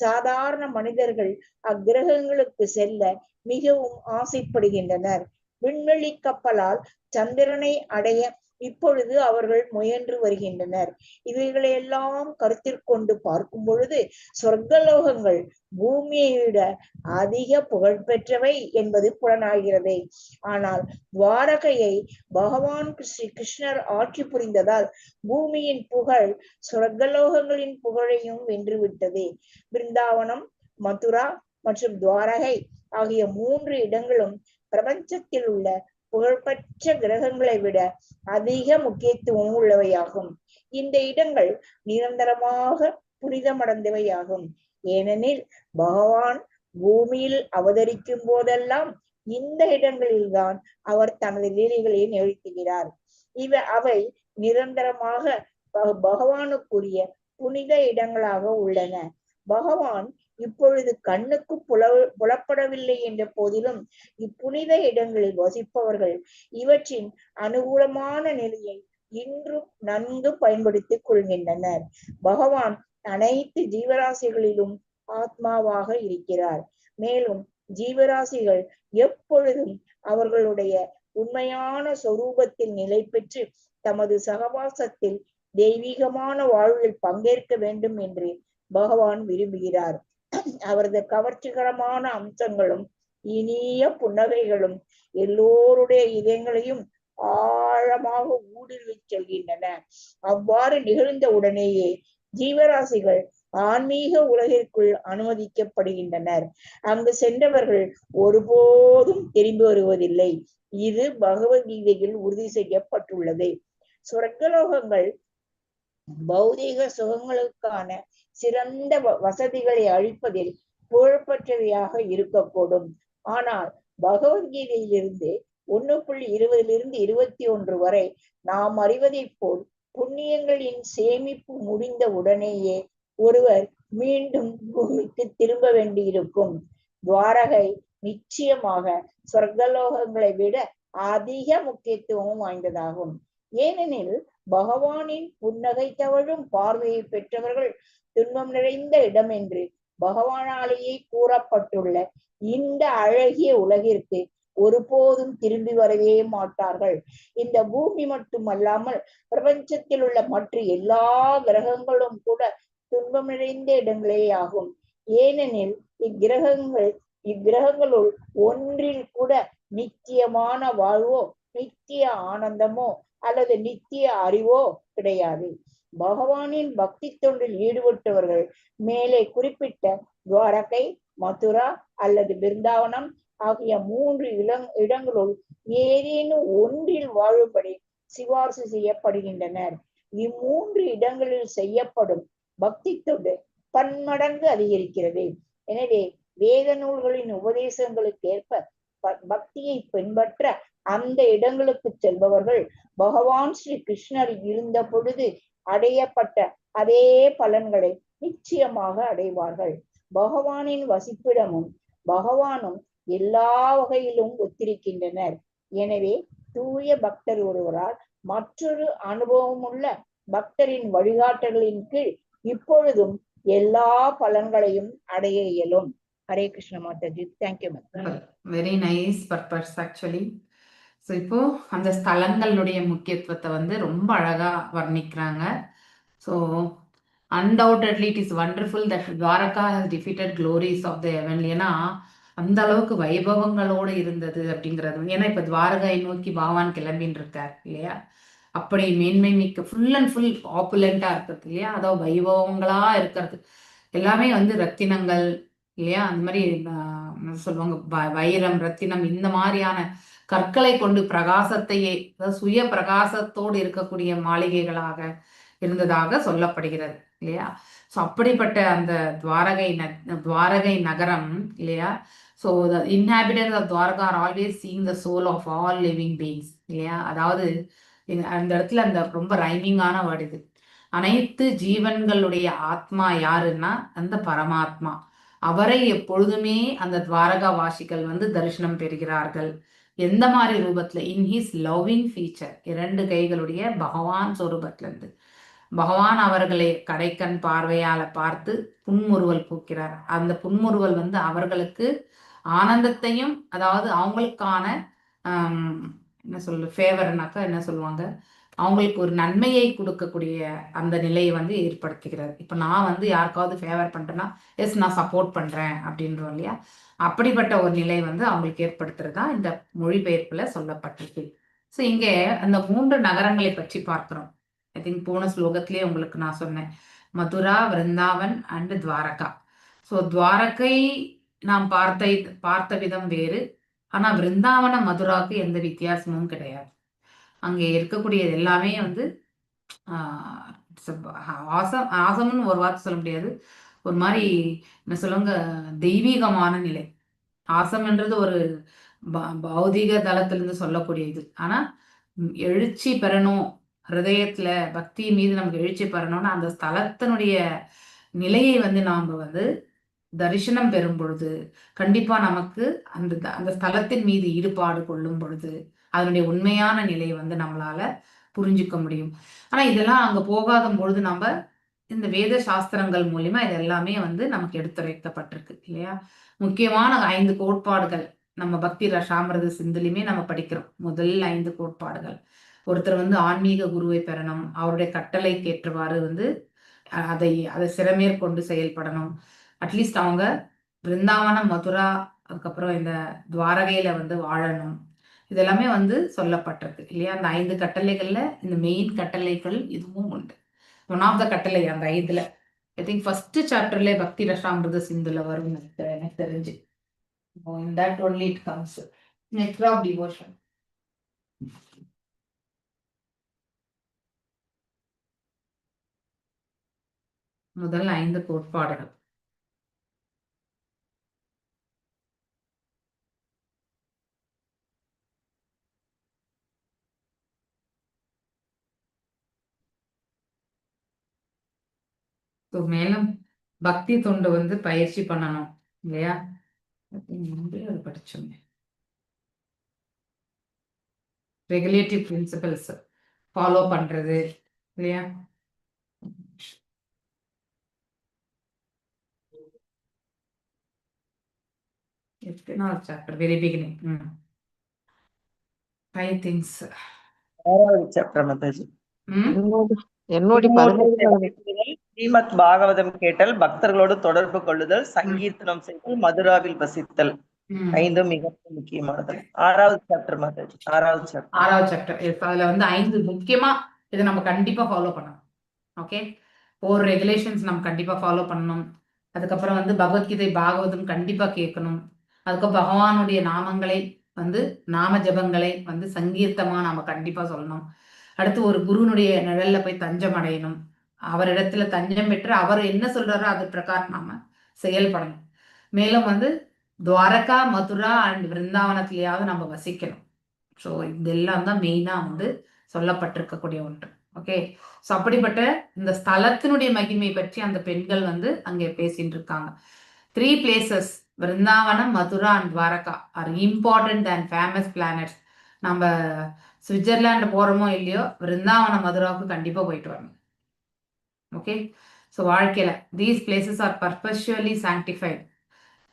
சாதாரண மனிதர்கள் அக்கிரகங்களுக்கு செல்ல மிகவும் ஆசைப்படுகின்றனர். விண்வெளி கப்பலால் சந்திரனை அடைய இப்பொழுது அவர்கள் முயன்று வருகின்றனர். இவைகளையெல்லாம் கருத்திற்கொண்டு பார்க்கும் பொழுது சொர்க்கலோகங்கள் பூமியை விட அதிக புகழ்பெற்றவை என்பது புலனாகிறது. ஆனால் துவாரகையை பகவான் ஸ்ரீ கிருஷ்ணர் ஆட்சி புரிந்ததால் பூமியின் புகழ் சொர்க்கலோகங்களின் புகழையும் வென்றுவிட்டது. பிருந்தாவனம், மதுரா மற்றும் துவாரகை ஆகிய 3 இடங்களும் பிரபஞ்சத்தில் உள்ள புகழ்பெற்ற கிரகங்களை விட அதிக முக்கியத்துவம் உள்ளவையாகும். இந்த இடங்கள் நிரந்தரமாக புனிதமடைந்தவையாகும். ஏனெனில் பகவான் பூமியில் அவதரிக்கும் போதெல்லாம் இந்த இடங்களில்தான் அவர் தனது லீலைகளை நிகழ்த்துகிறார். அவை நிரந்தரமாக பகவானுக்குரிய புனித இடங்களாக உள்ளன. பகவான் இப்பொழுது கண்ணுக்கு புலப்படவில்லை என்ற போதிலும் இப்புனித இடங்களில் வசிப்பவர்கள் இவற்றின் அனுகூலமான நிலையை இன்றும் நன்கு பயன்படுத்திக் கொள்கின்றனர். பகவான் அனைத்து ஜீவராசிகளிலும் ஆத்மாவாக இருக்கிறார். மேலும் ஜீவராசிகள் எப்பொழுதும் அவர்களுடைய உண்மையான சொரூபத்தில் நிலை பெற்று தமது சகவாசத்தில் தெய்வீகமான வாழ்வில் பங்கேற்க வேண்டும் என்று பகவான் விரும்புகிறார். அவரது கவர்ச்சிகரமான அம்சங்களும் இனிய புன்னகைகளும் எல்லோருடைய இதயங்களையும் ஆழமாக ஊடுருவி செல்கின்றன. அவ்வாறு நிகழ்ந்த உடனேயே ஜீவராசிகள் ஆன்மீக உலகிற்குள் அனுமதிக்கப்படுகின்றனர். அங்கு சென்றவர்கள் ஒருபோதும் திரும்பி வருவதில்லை. இது பகவத்கீதையில் உறுதி செய்யப்பட்டுள்ளது. சொர்க்கலோகங்கள் பௌதீக சுகங்களுக்கான சிறந்த வசதிகளை அளிப்பதில் புகழ்பெற்றவையாக இருக்கக்கூடும். ஆனால் பகவத்கீதையிலிருந்து 1:20-21 வரை நாம் அறிவதைப் போல் புண்ணியங்களின் சேமிப்பு முடிந்த உடனேயே ஒருவர் மீண்டும் பூமிக்கு திரும்ப வேண்டியிருக்கும். துவாரகை நிச்சயமாக சொர்க்கலோகங்களை விட அதிக முக்கியத்துவம் வாய்ந்ததாகும். ஏனெனில் பகவானின் புன்னகை தவழும் பார்வையை பெற்றவர்கள் துன்பம் நிறைந்த இடம் என்று பகவானாலேயே கூறப்பட்டுள்ள இந்த அழகிய உலகிற்கு ஒருபோதும் திரும்பி வரவே மாட்டார்கள். இந்த பூமி மட்டுமல்லாமல் பிரபஞ்சத்தில் உள்ள மற்ற எல்லா கிரகங்களும் கூட துன்பம் நிறைந்த இடங்களே ஆகும். ஏனெனில் இக்கிரகங்களுள் ஒன்றில் கூட நித்தியமான வாழ்வோ நித்திய ஆனந்தமோ அல்லது நித்திய அறிவோ கிடையாது. பகவானின் பக்தி தொண்டில் ஈடுபட்டவர்கள் மேலே குறிப்பிட்ட துவாரகை, மதுரா அல்லது பிருந்தாவனம் ஆகிய 3 இடங்களுள் ஏதேனும் ஒன்றில் வாழும்படி சிபார்சு செய்யப்படுகின்றனர். இம்மூன்று இடங்களில் செய்யப்படும் பக்தி தொண்டு பன்மடங்கு அதிகரிக்கிறது. எனவே வேத நூல்களின் உபதேசங்களுக்கு ஏற்ப பக்தியை பின்பற்ற அந்த இடங்களுக்கு செல்பவர்கள் பகவான் ஸ்ரீ கிருஷ்ணர் இருந்த பொழுது அடையப்பட்ட அதே பலன்களை நிச்சயமாக அடைவார்கள். பகவானின் வசிப்பிடமும் பகவானும் எல்லா வகையிலும் ஒத்திருக்கின்றனர். எனவே தூய பக்தர் ஒருவரால் மற்றொரு அனுபவமுள்ள பக்தரின் வழிகாட்டல்களின் கீழ் இப்பொழுதும் எல்லா பலன்களையும் அடைய இயலும். Hare Krishna Mataji. Thank you. Very nice purpose actually. So இப்போ அந்த ஸ்தலங்களுடைய முக்கியத்துவத்தை வந்து ரொம்ப அழகா வர்ணிக்கிறாங்க. So undoubtedly it is wonderful that Dwarka has defeated glories of the heavenly. ஏன்னா அந்த அளவுக்கு வைபவங்களோடு இருந்தது அப்படிங்கிறது. ஏன்னா இப்போ துவாரகை நோக்கி பகவான் கிளம்பின்னு இருக்கார் இல்லையா? அப்படி மேன்மை மிக்க ஃபுல் அண்ட் ஃபுல் ஆப்புலண்டா இருக்கிறது இல்லையா? அதாவது வைபவங்களா இருக்கிறது எல்லாமே வந்து ரத்தினங்கள் இல்லையா? அந்த மாதிரி சொல்லுவாங்க வைரம், ரத்தினம், இந்த மாதிரியான கற்களை கொண்டு பிரகாசத்தையே, அதாவது சுய பிரகாசத்தோடு இருக்கக்கூடிய மாளிகைகளாக இருந்ததாக சொல்லப்படுகிறது இல்லையா? ஸோ அப்படிப்பட்ட அந்த துவாரகை நகரம் இல்லையா? So the inhabitants of Dwarka are always seeing the soul of all living beings இல்லையா? அதாவது அந்த இடத்துல அந்த ரொம்ப ரைமிங்கான வேர்டு இது. அனைத்து ஜீவன்களுடைய ஆத்மா யாருன்னா அந்த பரமாத்மா. அவரை எப்பொழுதுமே அந்த துவாரகா வாசிகள் வந்து தரிசனம் பெறுகிறார்கள். எந்த மாதிரி ரூபத்துல? இன் ஹிஸ் லவ்விங் ஃபீச்சர், 2 கைகளுடைய பகவான் சொரூபத்துல இருந்து பகவான் அவர்களை கடைக்கண் பார்வையால பார்த்து புன்முறுவல் பூக்கிறார். அந்த புன்முறுவல் வந்து அவர்களுக்கு ஆனந்தத்தையும், அதாவது அவங்களுக்கான என்ன ஃபேவர்னாக்கா என்ன சொல்லுவாங்க, அவங்களுக்கு ஒரு நன்மையை கொடுக்கக்கூடிய அந்த நிலையை வந்து ஏற்படுத்துகிறது. இப்போ நான் வந்து யாருக்காவது ஃபேவர் பண்ணுறேன்னா எஸ் நான் சப்போர்ட் பண்ணுறேன் அப்படின்றோம் இல்லையா? அப்படிப்பட்ட ஒரு நிலை வந்து அவங்களுக்கு ஏற்படுத்துறதா இந்த மொழிபெயர்ப்பில் சொல்லப்பட்டிருக்கு. ஸோ இங்கே அந்த 3 நகரங்களை பற்றி பார்க்குறோம். ஐ திங்க் போன ஸ்லோகத்திலே உங்களுக்கு நான் சொன்னேன், மதுரா, விருந்தாவன் அண்ட் துவாரகா. ஸோ துவாரகை நாம் பார்த்த விதம் வேறு. ஆனால் விருந்தாவன மதுராவுக்கு எந்த வித்தியாசமும் கிடையாது. அங்கே இருக்கக்கூடியது எல்லாமே வந்து ஆசம்னு ஒரு வார்த்தை சொல்ல முடியாது, ஒரு மாதிரி என்ன சொல்லுவாங்க, தெய்வீகமான நிலை. ஆசம்ன்றது ஒரு பௌதிக தளத்திலிருந்து சொல்லக்கூடிய இது. ஆனால் எழுச்சி பெறணும், ஹிருதயத்துல பக்தி மீது நமக்கு எழுச்சி பெறணும்னா அந்த ஸ்தலத்தினுடைய நிலையை வந்து நாம் வந்து தரிசனம் பெறும் பொழுது கண்டிப்பா நமக்கு அந்த ஸ்தலத்தின் மீது ஈடுபாடு கொள்ளும் பொழுது அதனுடைய உண்மையான நிலையை வந்து நம்மளால புரிஞ்சுக்க முடியும். ஆனா இதெல்லாம் அங்க போகாத பொழுது நம்ம இந்த வேத சாஸ்திரங்கள் மூலியமா இது எல்லாமே வந்து நமக்கு எடுத்துரைக்கப்பட்டிருக்கு இல்லையா? முக்கியமான 5 கோட்பாடுகள் நம்ம பக்தி ரசாமிரத சிந்துலையுமே நம்ம படிக்கிறோம். முதல் 5 கோட்பாடுகள். ஒருத்தர் வந்து ஆன்மீக குருவை பெறணும், அவருடைய கட்டளைக்கு ஏற்றவாறு வந்து அதை சிறமேற்கொண்டு செயல்படணும். அட்லீஸ்ட் அவங்க பிருந்தாவனம், மதுரா, அதுக்கப்புறம் இந்த துவாரகையில வந்து வாழணும். இதெல்லாமே வந்து சொல்லப்பட்டிருக்கு இல்லையா? அந்த 5 கட்டளைகள்ல இந்த மெயின் கட்டளைகள் இதுவும் உண்டு. ஒன் ஆஃப் த கட்டளை அந்த 5ல ஐ திங்க் ஃபர்ஸ்ட் சாப்டர்ல பக்தி ரசாமிரத சிந்துல வரும் எனக்கு தெரிஞ்சு. In that only it comes. Nectar of devotion. முதல் 5 கோட்பாடுகள். மேலும் பக்தி தொண்டு வந்து பயிற்சி பண்ணணும் இல்லையா? அது படிச்சோமே. ரெகுலேட்டிவ் பிரின்சிபல்ஸ் ஃபாலோ பண்றது இல்லையா? Chapter very beginning 5 things. 6வது சாப்டர் மாதாஜி. என்னோட ஸ்ரீமத் பாகவதம் கேட்டல், பக்தர்களோடு தொடர்பு கொள்ளுதல், சங்கீர்த்தனம் செய்தல், மதுராவில் வசித்தல் 5 மிக முக்கியமானது. 6வது சாப்டர் மாதாஜி. 6வது சாப்டர். அதுல வந்து 5 முக்கியமா இதை நம்ம கண்டிப்பா ஃபாலோ பண்ணணும். ஓகே, 4 ரெகுலேஷன்ஸ் நம்ம கண்டிப்பா ஃபாலோ பண்ணணும். அதுக்கப்புறம் வந்து பகவத்கீதை பாகவதம் கண்டிப்பா கேட்கணும். அதுக்கப்புறம் பகவானுடைய நாமங்களை வந்து நாம ஜபங்களை வந்து சங்கீர்த்தமா நாம கண்டிப்பா சொல்லணும். அடுத்து ஒரு குருனுடைய நிழல்ல போய் தஞ்சம் அடையணும். அவரிடத்துல தஞ்சம் பெற்று அவர் என்ன சொல்றாரோ அது பிரகாரம் நாம செயல்படணும். மேலும் வந்து துவாரகா, மதுரா அண்ட் விருந்தாவனத்திலேயாவது நம்ம வசிக்கணும். ஸோ இதெல்லாம் தான் மெயினா வந்து சொல்லப்பட்டிருக்கக்கூடிய ஒன்று. ஓகே, ஸோ அப்படிப்பட்ட இந்த ஸ்தலத்தினுடைய மகிமை பற்றி அந்த பெண்கள் வந்து அங்கே பேசிட்டு இருக்காங்க. 3 places Vrindavanam, Mathura and Dwarka are important and famous planets. நம்ம சுவிட்சர்லாந்து போறோமோ இல்லையோ, விருந்தாவனம், மதுராவுக்கு கண்டிப்பா போயிட்டு வரணும். ஓகே, ஸோ வாழ்க்கையில these places are perpetually sanctified.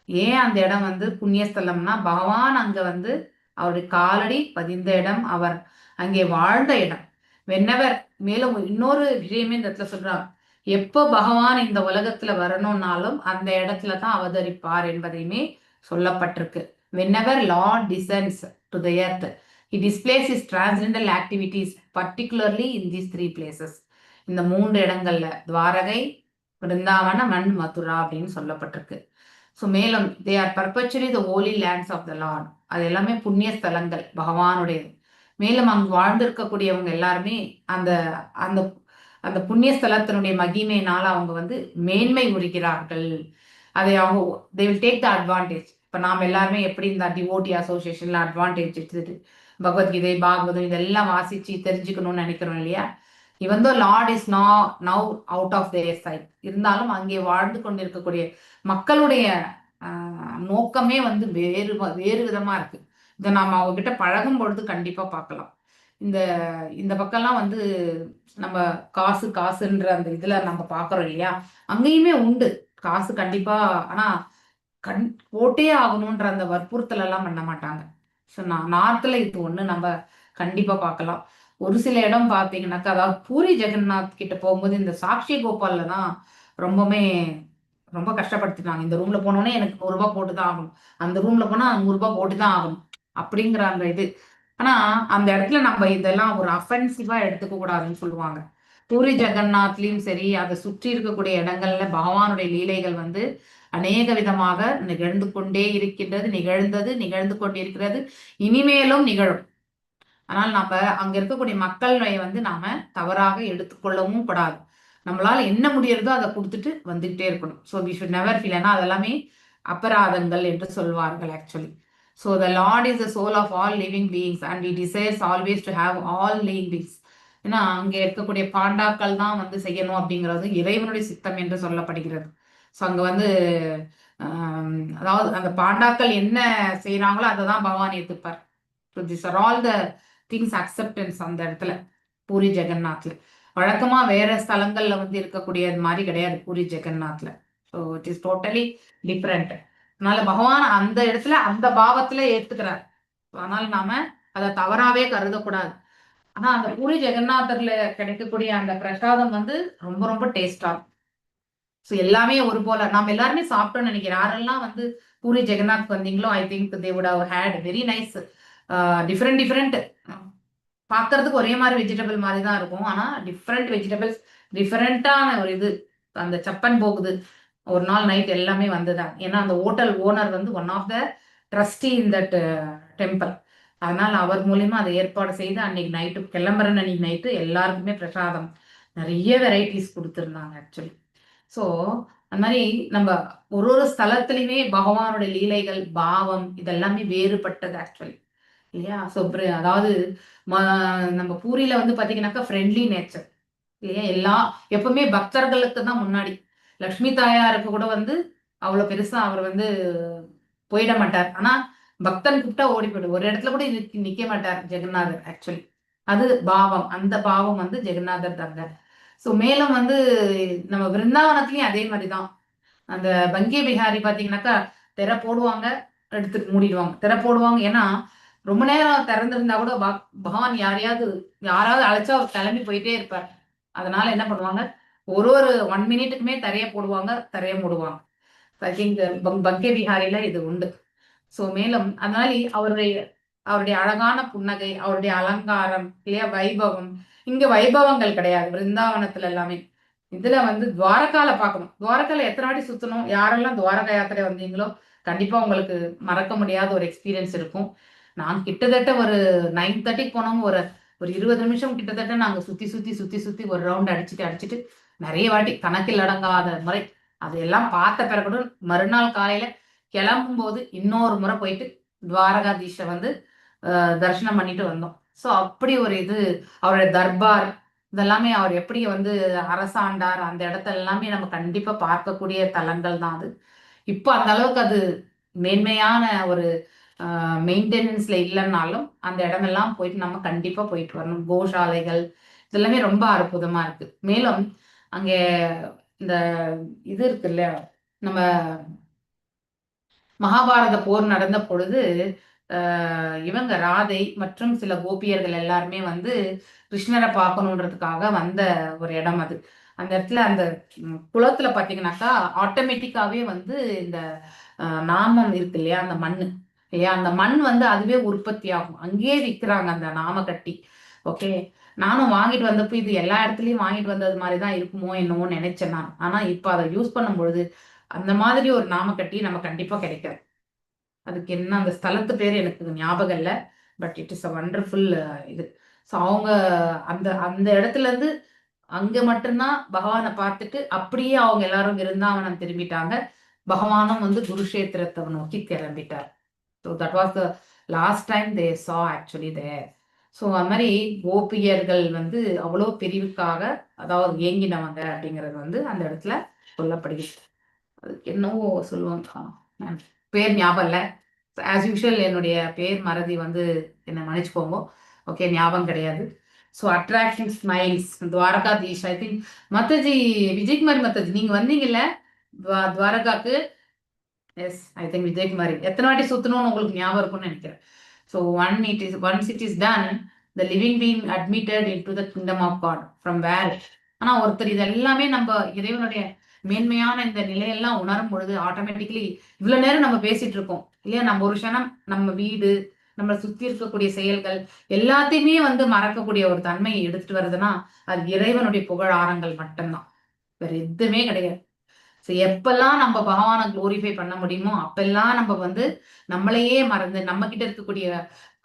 ஏன் அந்த இடம் வந்து புண்ணியஸ்தலம்னா, பகவான் அங்க வந்து அவருடைய காலடி பதிந்த இடம், அவர் அங்கே வாழ்ந்த இடம். வென்னவர் மேலும் இன்னொரு விஷயமே இந்த இடத்துல சொல்றாங்க, எப்போ பகவான் இந்த உலகத்துல வரணும்னாலும் அந்த இடத்துல தான் அவதரிப்பார் என்பதையுமே சொல்லப்பட்டிருக்கு. whenever Lord descends to the earth, he displays his transcendental activities, particularly in these 3 places. இந்த 3 இடங்கள்ல துவாரகை, விருந்தாவனம் அண்ட் மதுரா அப்படின்னு சொல்லப்பட்டிருக்கு. ஸோ மேலும் they are perpetually the holy lands of the lord. அது எல்லாமே புண்ணிய ஸ்தலங்கள் பகவானுடையது. மேலும் அங்கு வாழ்ந்திருக்கக்கூடியவங்க எல்லாருமே அந்த அந்த அந்த புண்ணிய ஸ்தலத்தினுடைய மகிமையினால அவங்க வந்து மேன்மை உரிக்கிறார்கள். அதை அவங்க they will take the advantage. இப்போ நாம் எல்லாருமே எப்படி இந்த டிவோட்டி அசோசியேஷன்ல அட்வான்டேஜ் எடுத்துட்டு பகவத்கீதை பாகவதம் இதெல்லாம் வாசிச்சு தெரிஞ்சுக்கணும்னு நினைக்கிறோம் இல்லையா? Even though Lord is now out of their sight, இருந்தாலும் அங்கே வாழ்ந்து கொண்டிருக்கக்கூடிய மக்களுடைய நோக்கமே வந்து வேறு விதமா இருக்கு. இதை நாம அவங்க கிட்ட பழகும் பொழுது கண்டிப்பா பார்க்கலாம். இந்த பக்கம்லாம் வந்து நம்ம காசுன்ற அந்த இதுல நம்ம பாக்குறோம் இல்லையா? அங்கேயுமே உண்டு காசு கண்டிப்பா. ஆனா போட்டே ஆகணும்ன்ற அந்த வற்புறுத்தல் எல்லாம் பண்ண மாட்டாங்க. ஸோ நார்த்ல இது ஒண்ணு நம்ம கண்டிப்பா பார்க்கலாம். ஒரு சில இடம் பார்த்தீங்கன்னாக்கா, அதாவது பூரி ஜெகநாத் கிட்ட போகும்போது இந்த சாக்ஷி கோபால்ல தான் ரொம்ப கஷ்டப்படுத்தினாங்க. இந்த ரூம்ல போனோடனே எனக்கு 100 ரூபாய் போட்டு தான் ஆகணும், அந்த ரூம்ல போனா 100 ரூபாய் போட்டு தான் ஆகணும் அப்படிங்கிற அந்த இது. ஆனா அந்த இடத்துல நம்ம இதெல்லாம் ஒரு அஃபென்சிவா எடுத்துக்க கூடாதுன்னு சொல்லுவாங்க. பூரி ஜெகநாத்லயும் சரி, அதை சுற்றி இருக்கக்கூடிய இடங்கள்ல பகவானுடைய லீலைகள் வந்து அநேக விதமாக நிகழ்ந்து கொண்டே இருக்கின்றது, நிகழ்ந்து கொண்டிருக்கிறது, இனிமேலும் நிகழும். ஆனால் நம்ம அங்க இருக்கக்கூடிய மக்களை வந்து நாம தவறாக எடுத்துக்கொள்ளவும் கூடாது. நம்மளால என்ன முடியறதோ அதை கொடுத்துட்டு வந்துகிட்டே இருக்கணும். So we should never feel. ஏன்னா அதெல்லாமே அபராதங்கள் என்று சொல்வார்கள் actually. So the lord is the soul of all living beings and it desires always to have all living beings. ஏன்னா அங்கே இருக்கக்கூடிய பாண்டாக்கள் தான் வந்து செய்யணும் அப்படிங்கிறது இறைவனுடைய சித்தம் என்று சொல்லப்படுகிறது. ஸோ அங்கே வந்து அதாவது அந்த பாண்டாக்கள் என்ன செய்யறாங்களோ அதை தான் பகவான் ஏத்துப்பார். So this are all the things acceptance அந்த இடத்துல பூரி ஜெகநாத்ல. வழக்கமா வேற ஸ்தலங்கள்ல வந்து இருக்கக்கூடியது மாதிரி கிடையாது பூரி ஜெகநாத்ல. So it is totally different. அதனால பகவான் அந்த இடத்துல அந்த பாவத்துல ஏத்துக்கிறார். அதனால நாம அதை தவறாவே கருதக்கூடாது. ஆனா அந்த பூரி ஜெகநாதர்ல கிடைக்கக்கூடிய அந்த பிரசாதம் வந்து ரொம்ப ரொம்ப டேஸ்டா. ஸோ எல்லாமே ஒரு போல நாம எல்லாருமே சாப்பிட்டோம்னு நினைக்கிறேன். யாரெல்லாம் வந்து பூரி ஜெகநாத் வந்தீங்களோ I think they would have had very nice different பார்க்கறதுக்கு ஒரே மாதிரி வெஜிடபிள் மாதிரி தான் இருக்கும். ஆனா டிஃப்ரெண்ட் வெஜிடபிள்ஸ் டிஃப்ரெண்டான ஒரு இது அந்த சப்பன் போகுது ஒரு நாள் நைட் எல்லாமே வந்துதான். ஏன்னா அந்த ஹோட்டல் ஓனர் வந்து one of the trustee in that temple. அதனால அவர் மூலியமா அதை ஏற்பாடு செய்து அன்னைக்கு நைட்டு கிளம்புறன்னு அன்னைக்கு நைட்டு எல்லாருக்குமே பிரசாதம் நிறைய வெரைட்டிஸ் கொடுத்துருந்தாங்க ஆக்சுவலி. ஸோ அந்த மாதிரி நம்ம ஒரு ஒரு ஸ்தலத்துலையுமே பகவானுடைய லீலைகள் பாவம் இதெல்லாமே வேறுபட்டது ஆக்சுவலி இல்லையா. ஸோ அதாவது நம்ம பூரியில வந்து பாத்தீங்கன்னாக்கா ஃப்ரெண்ட்லி நேச்சர் இல்லையா. எப்பவுமே பக்தர்களுக்கு தான் முன்னாடி. லக்ஷ்மி தாயாருக்கு கூட வந்து அவ்வளவு பெருசா அவர் வந்து போயிட மாட்டார். ஆனா பக்தன் கூப்பிட்டா ஓடி போயிடும். ஒரு இடத்துல கூட நிக்க மாட்டார் ஜெகநாதர் ஆக்சுவலி. அது பாவம். அந்த பாவம் வந்து ஜெகநாதர் தாங்க. ஸோ மேலும் வந்து நம்ம விருந்தாவனத்துலயும் அதே மாதிரிதான். அந்த பங்கே பிஹாரி பாத்தீங்கன்னாக்கா திரை போடுவாங்க எடுத்து மூடிடுவாங்க. திரை போடுவாங்க ஏன்னா ரொம்ப நேரம் திறந்திருந்தா கூட பகவான் யாராவது அழைச்சா கிளம்பி போயிட்டே இருப்பார். அதனால என்ன பண்ணுவாங்க ஒரு 1 மினிட்டுக்குமே திரைய போடுவாங்க திரைய மூடுவாங்க. ஐ திங்க் பங்கே பிஹாரில இது உண்டு. ஸோ மேலும் அதனால அவருடைய அழகான புன்னகை அவருடைய அலங்காரம் இல்லையா வைபவம். இங்க வைபவங்கள் கிடையாது விருந்தாவனத்துல எல்லாமே. இதுல வந்து துவாரகால பார்க்கணும். துவாரகால எத்தனை வாட்டி சுத்தணும். யாரெல்லாம் துவாரகா யாத்திரை வந்தீங்களோ கண்டிப்பா உங்களுக்கு மறக்க முடியாத ஒரு எக்ஸ்பீரியன்ஸ் இருக்கும். நான் கிட்டத்தட்ட ஒரு 9:30 போனோம். ஒரு 20 நிமிஷம் கிட்டத்தட்ட நாங்க சுத்தி ஒரு ரவுண்ட் அடிச்சுட்டு நிறைய வாட்டி கணக்கில் அடங்காத முறை அதையெல்லாம் பார்த்த பிறகு மறுநாள் காலையில கிளம்பும் போது இன்னொரு முறை போயிட்டு துவாரகாதீஷ வந்து தரிசனம் பண்ணிட்டு வந்தோம். ஸோ அப்படி ஒரு இது அவருடைய தர்பார் இதெல்லாமே அவர் எப்படி வந்து அரசாண்டார் அந்த இடத்த எல்லாமே நம்ம கண்டிப்பா பார்க்கக்கூடிய தலங்கள் தான் அது. இப்போ அந்த அளவுக்கு அது மேன்மையான ஒரு மெயின்டெனன்ஸ்ல இல்லைன்னாலும் அந்த இடமெல்லாம் போயிட்டு நம்ம கண்டிப்பா போயிட்டு வரணும். கோஷாலைகள் இதெல்லாமே ரொம்ப அற்புதமா இருக்கு. மேலும் அங்கே இந்த இது இருக்கு இல்லையா நம்ம மகாபாரத போர் நடந்த பொழுது இவங்க ராதை மற்றும் சில கோபியர்கள் எல்லாருமே வந்து கிருஷ்ணரை பார்க்கணுன்றதுக்காக வந்த ஒரு இடம் அது. அந்த இடத்துல அந்த குளத்துல பாத்தீங்கன்னாக்கா ஆட்டோமேட்டிக்காவே வந்து இந்த நாமம் இருக்கு இல்லையா அந்த மண்ணு இல்லையா அந்த மண் வந்து அதுவே உற்பத்தி ஆகும். அங்கேயே விற்கிறாங்க அந்த நாம கட்டி. ஓகே நானும் வாங்கிட்டு வந்தப்போ இது எல்லா இடத்துலயும் வாங்கிட்டு வந்தது மாதிரிதான் இருக்குமோ என்னமோ நினைச்சேன் நான். ஆனா இப்ப அதை யூஸ் பண்ணும் பொழுது அந்த மாதிரி ஒரு நாம கட்டி நம்ம கண்டிப்பா கிடைக்காது. அதுக்கு என்ன அந்த ஸ்தலத்து பேர் எனக்கு ஞாபகம் இல்லை. But it is a wonderful இது. ஸோ அவங்க அந்த இடத்துல இருந்து அங்க மட்டும்தான் பகவானை பார்த்துட்டு அப்படியே அவங்க எல்லாரும் விருந்தாவனம் திரும்பிட்டாங்க. பகவானும் வந்து குருஷேத்திரத்தை நோக்கி கிளம்பிட்டார். So that was the last time they saw actually there. So அது மாதிரி கோபியர்கள் வந்து அவ்வளோ பிரிவுக்காக அதாவது ஏங்கினவங்க அப்படிங்கிறது வந்து அந்த இடத்துல சொல்லப்படுகிறது. அதுக்கு என்னவோ சொல்லுவாங்க பேர் ஞாபகம் இல்லை. ஆஸ் யூஷுவல் என்னுடைய பேர் மறதி வந்து என்னை மன்னிச்சுக்கோங்க. ஓகே ஞாபகம் கிடையாது. So attraction smiles Dwarkadhish I think Mataji Vijayakumari Mataji நீங்க வந்தீங்கல்ல துவாரகாக்கு. எஸ் ஐ திங்க் விஜயகுமாரி எத்தனை வாட்டி சுத்தணும்னு உங்களுக்கு ஞாபகம் இருக்கும்னு நினைக்கிறேன். So once it is done the living being admitted in to the kingdom of God from where. ஆனா ஒருத்தர் இது எல்லாமே நம்ம இறைவனுடைய மேன்மையான இந்த நிலையெல்லாம் உணரும் பொழுது ஆட்டோமேட்டிக்கலி இவ்வளவு நேரம் நம்ம பேசிட்டு இருக்கோம் இல்லையா. நம்ம ஒரு க்ஷணம் நம்ம வீடு நம்மளை சுத்தி இருக்கக்கூடிய செயல்கள் எல்லாத்தையுமே வந்து மறக்கக்கூடிய ஒரு தன்மையை எடுத்துட்டு வருதுன்னா அது இறைவனுடைய புகழாரங்கள் மட்டும்தான். வேற எதுவுமே கிடையாது. ஸோ எப்பெல்லாம் நம்ம பகவானை குளோரிஃபை பண்ண முடியுமோ அப்பெல்லாம் நம்ம வந்து நம்மளையே மறந்து நம்ம கிட்ட இருக்கக்கூடிய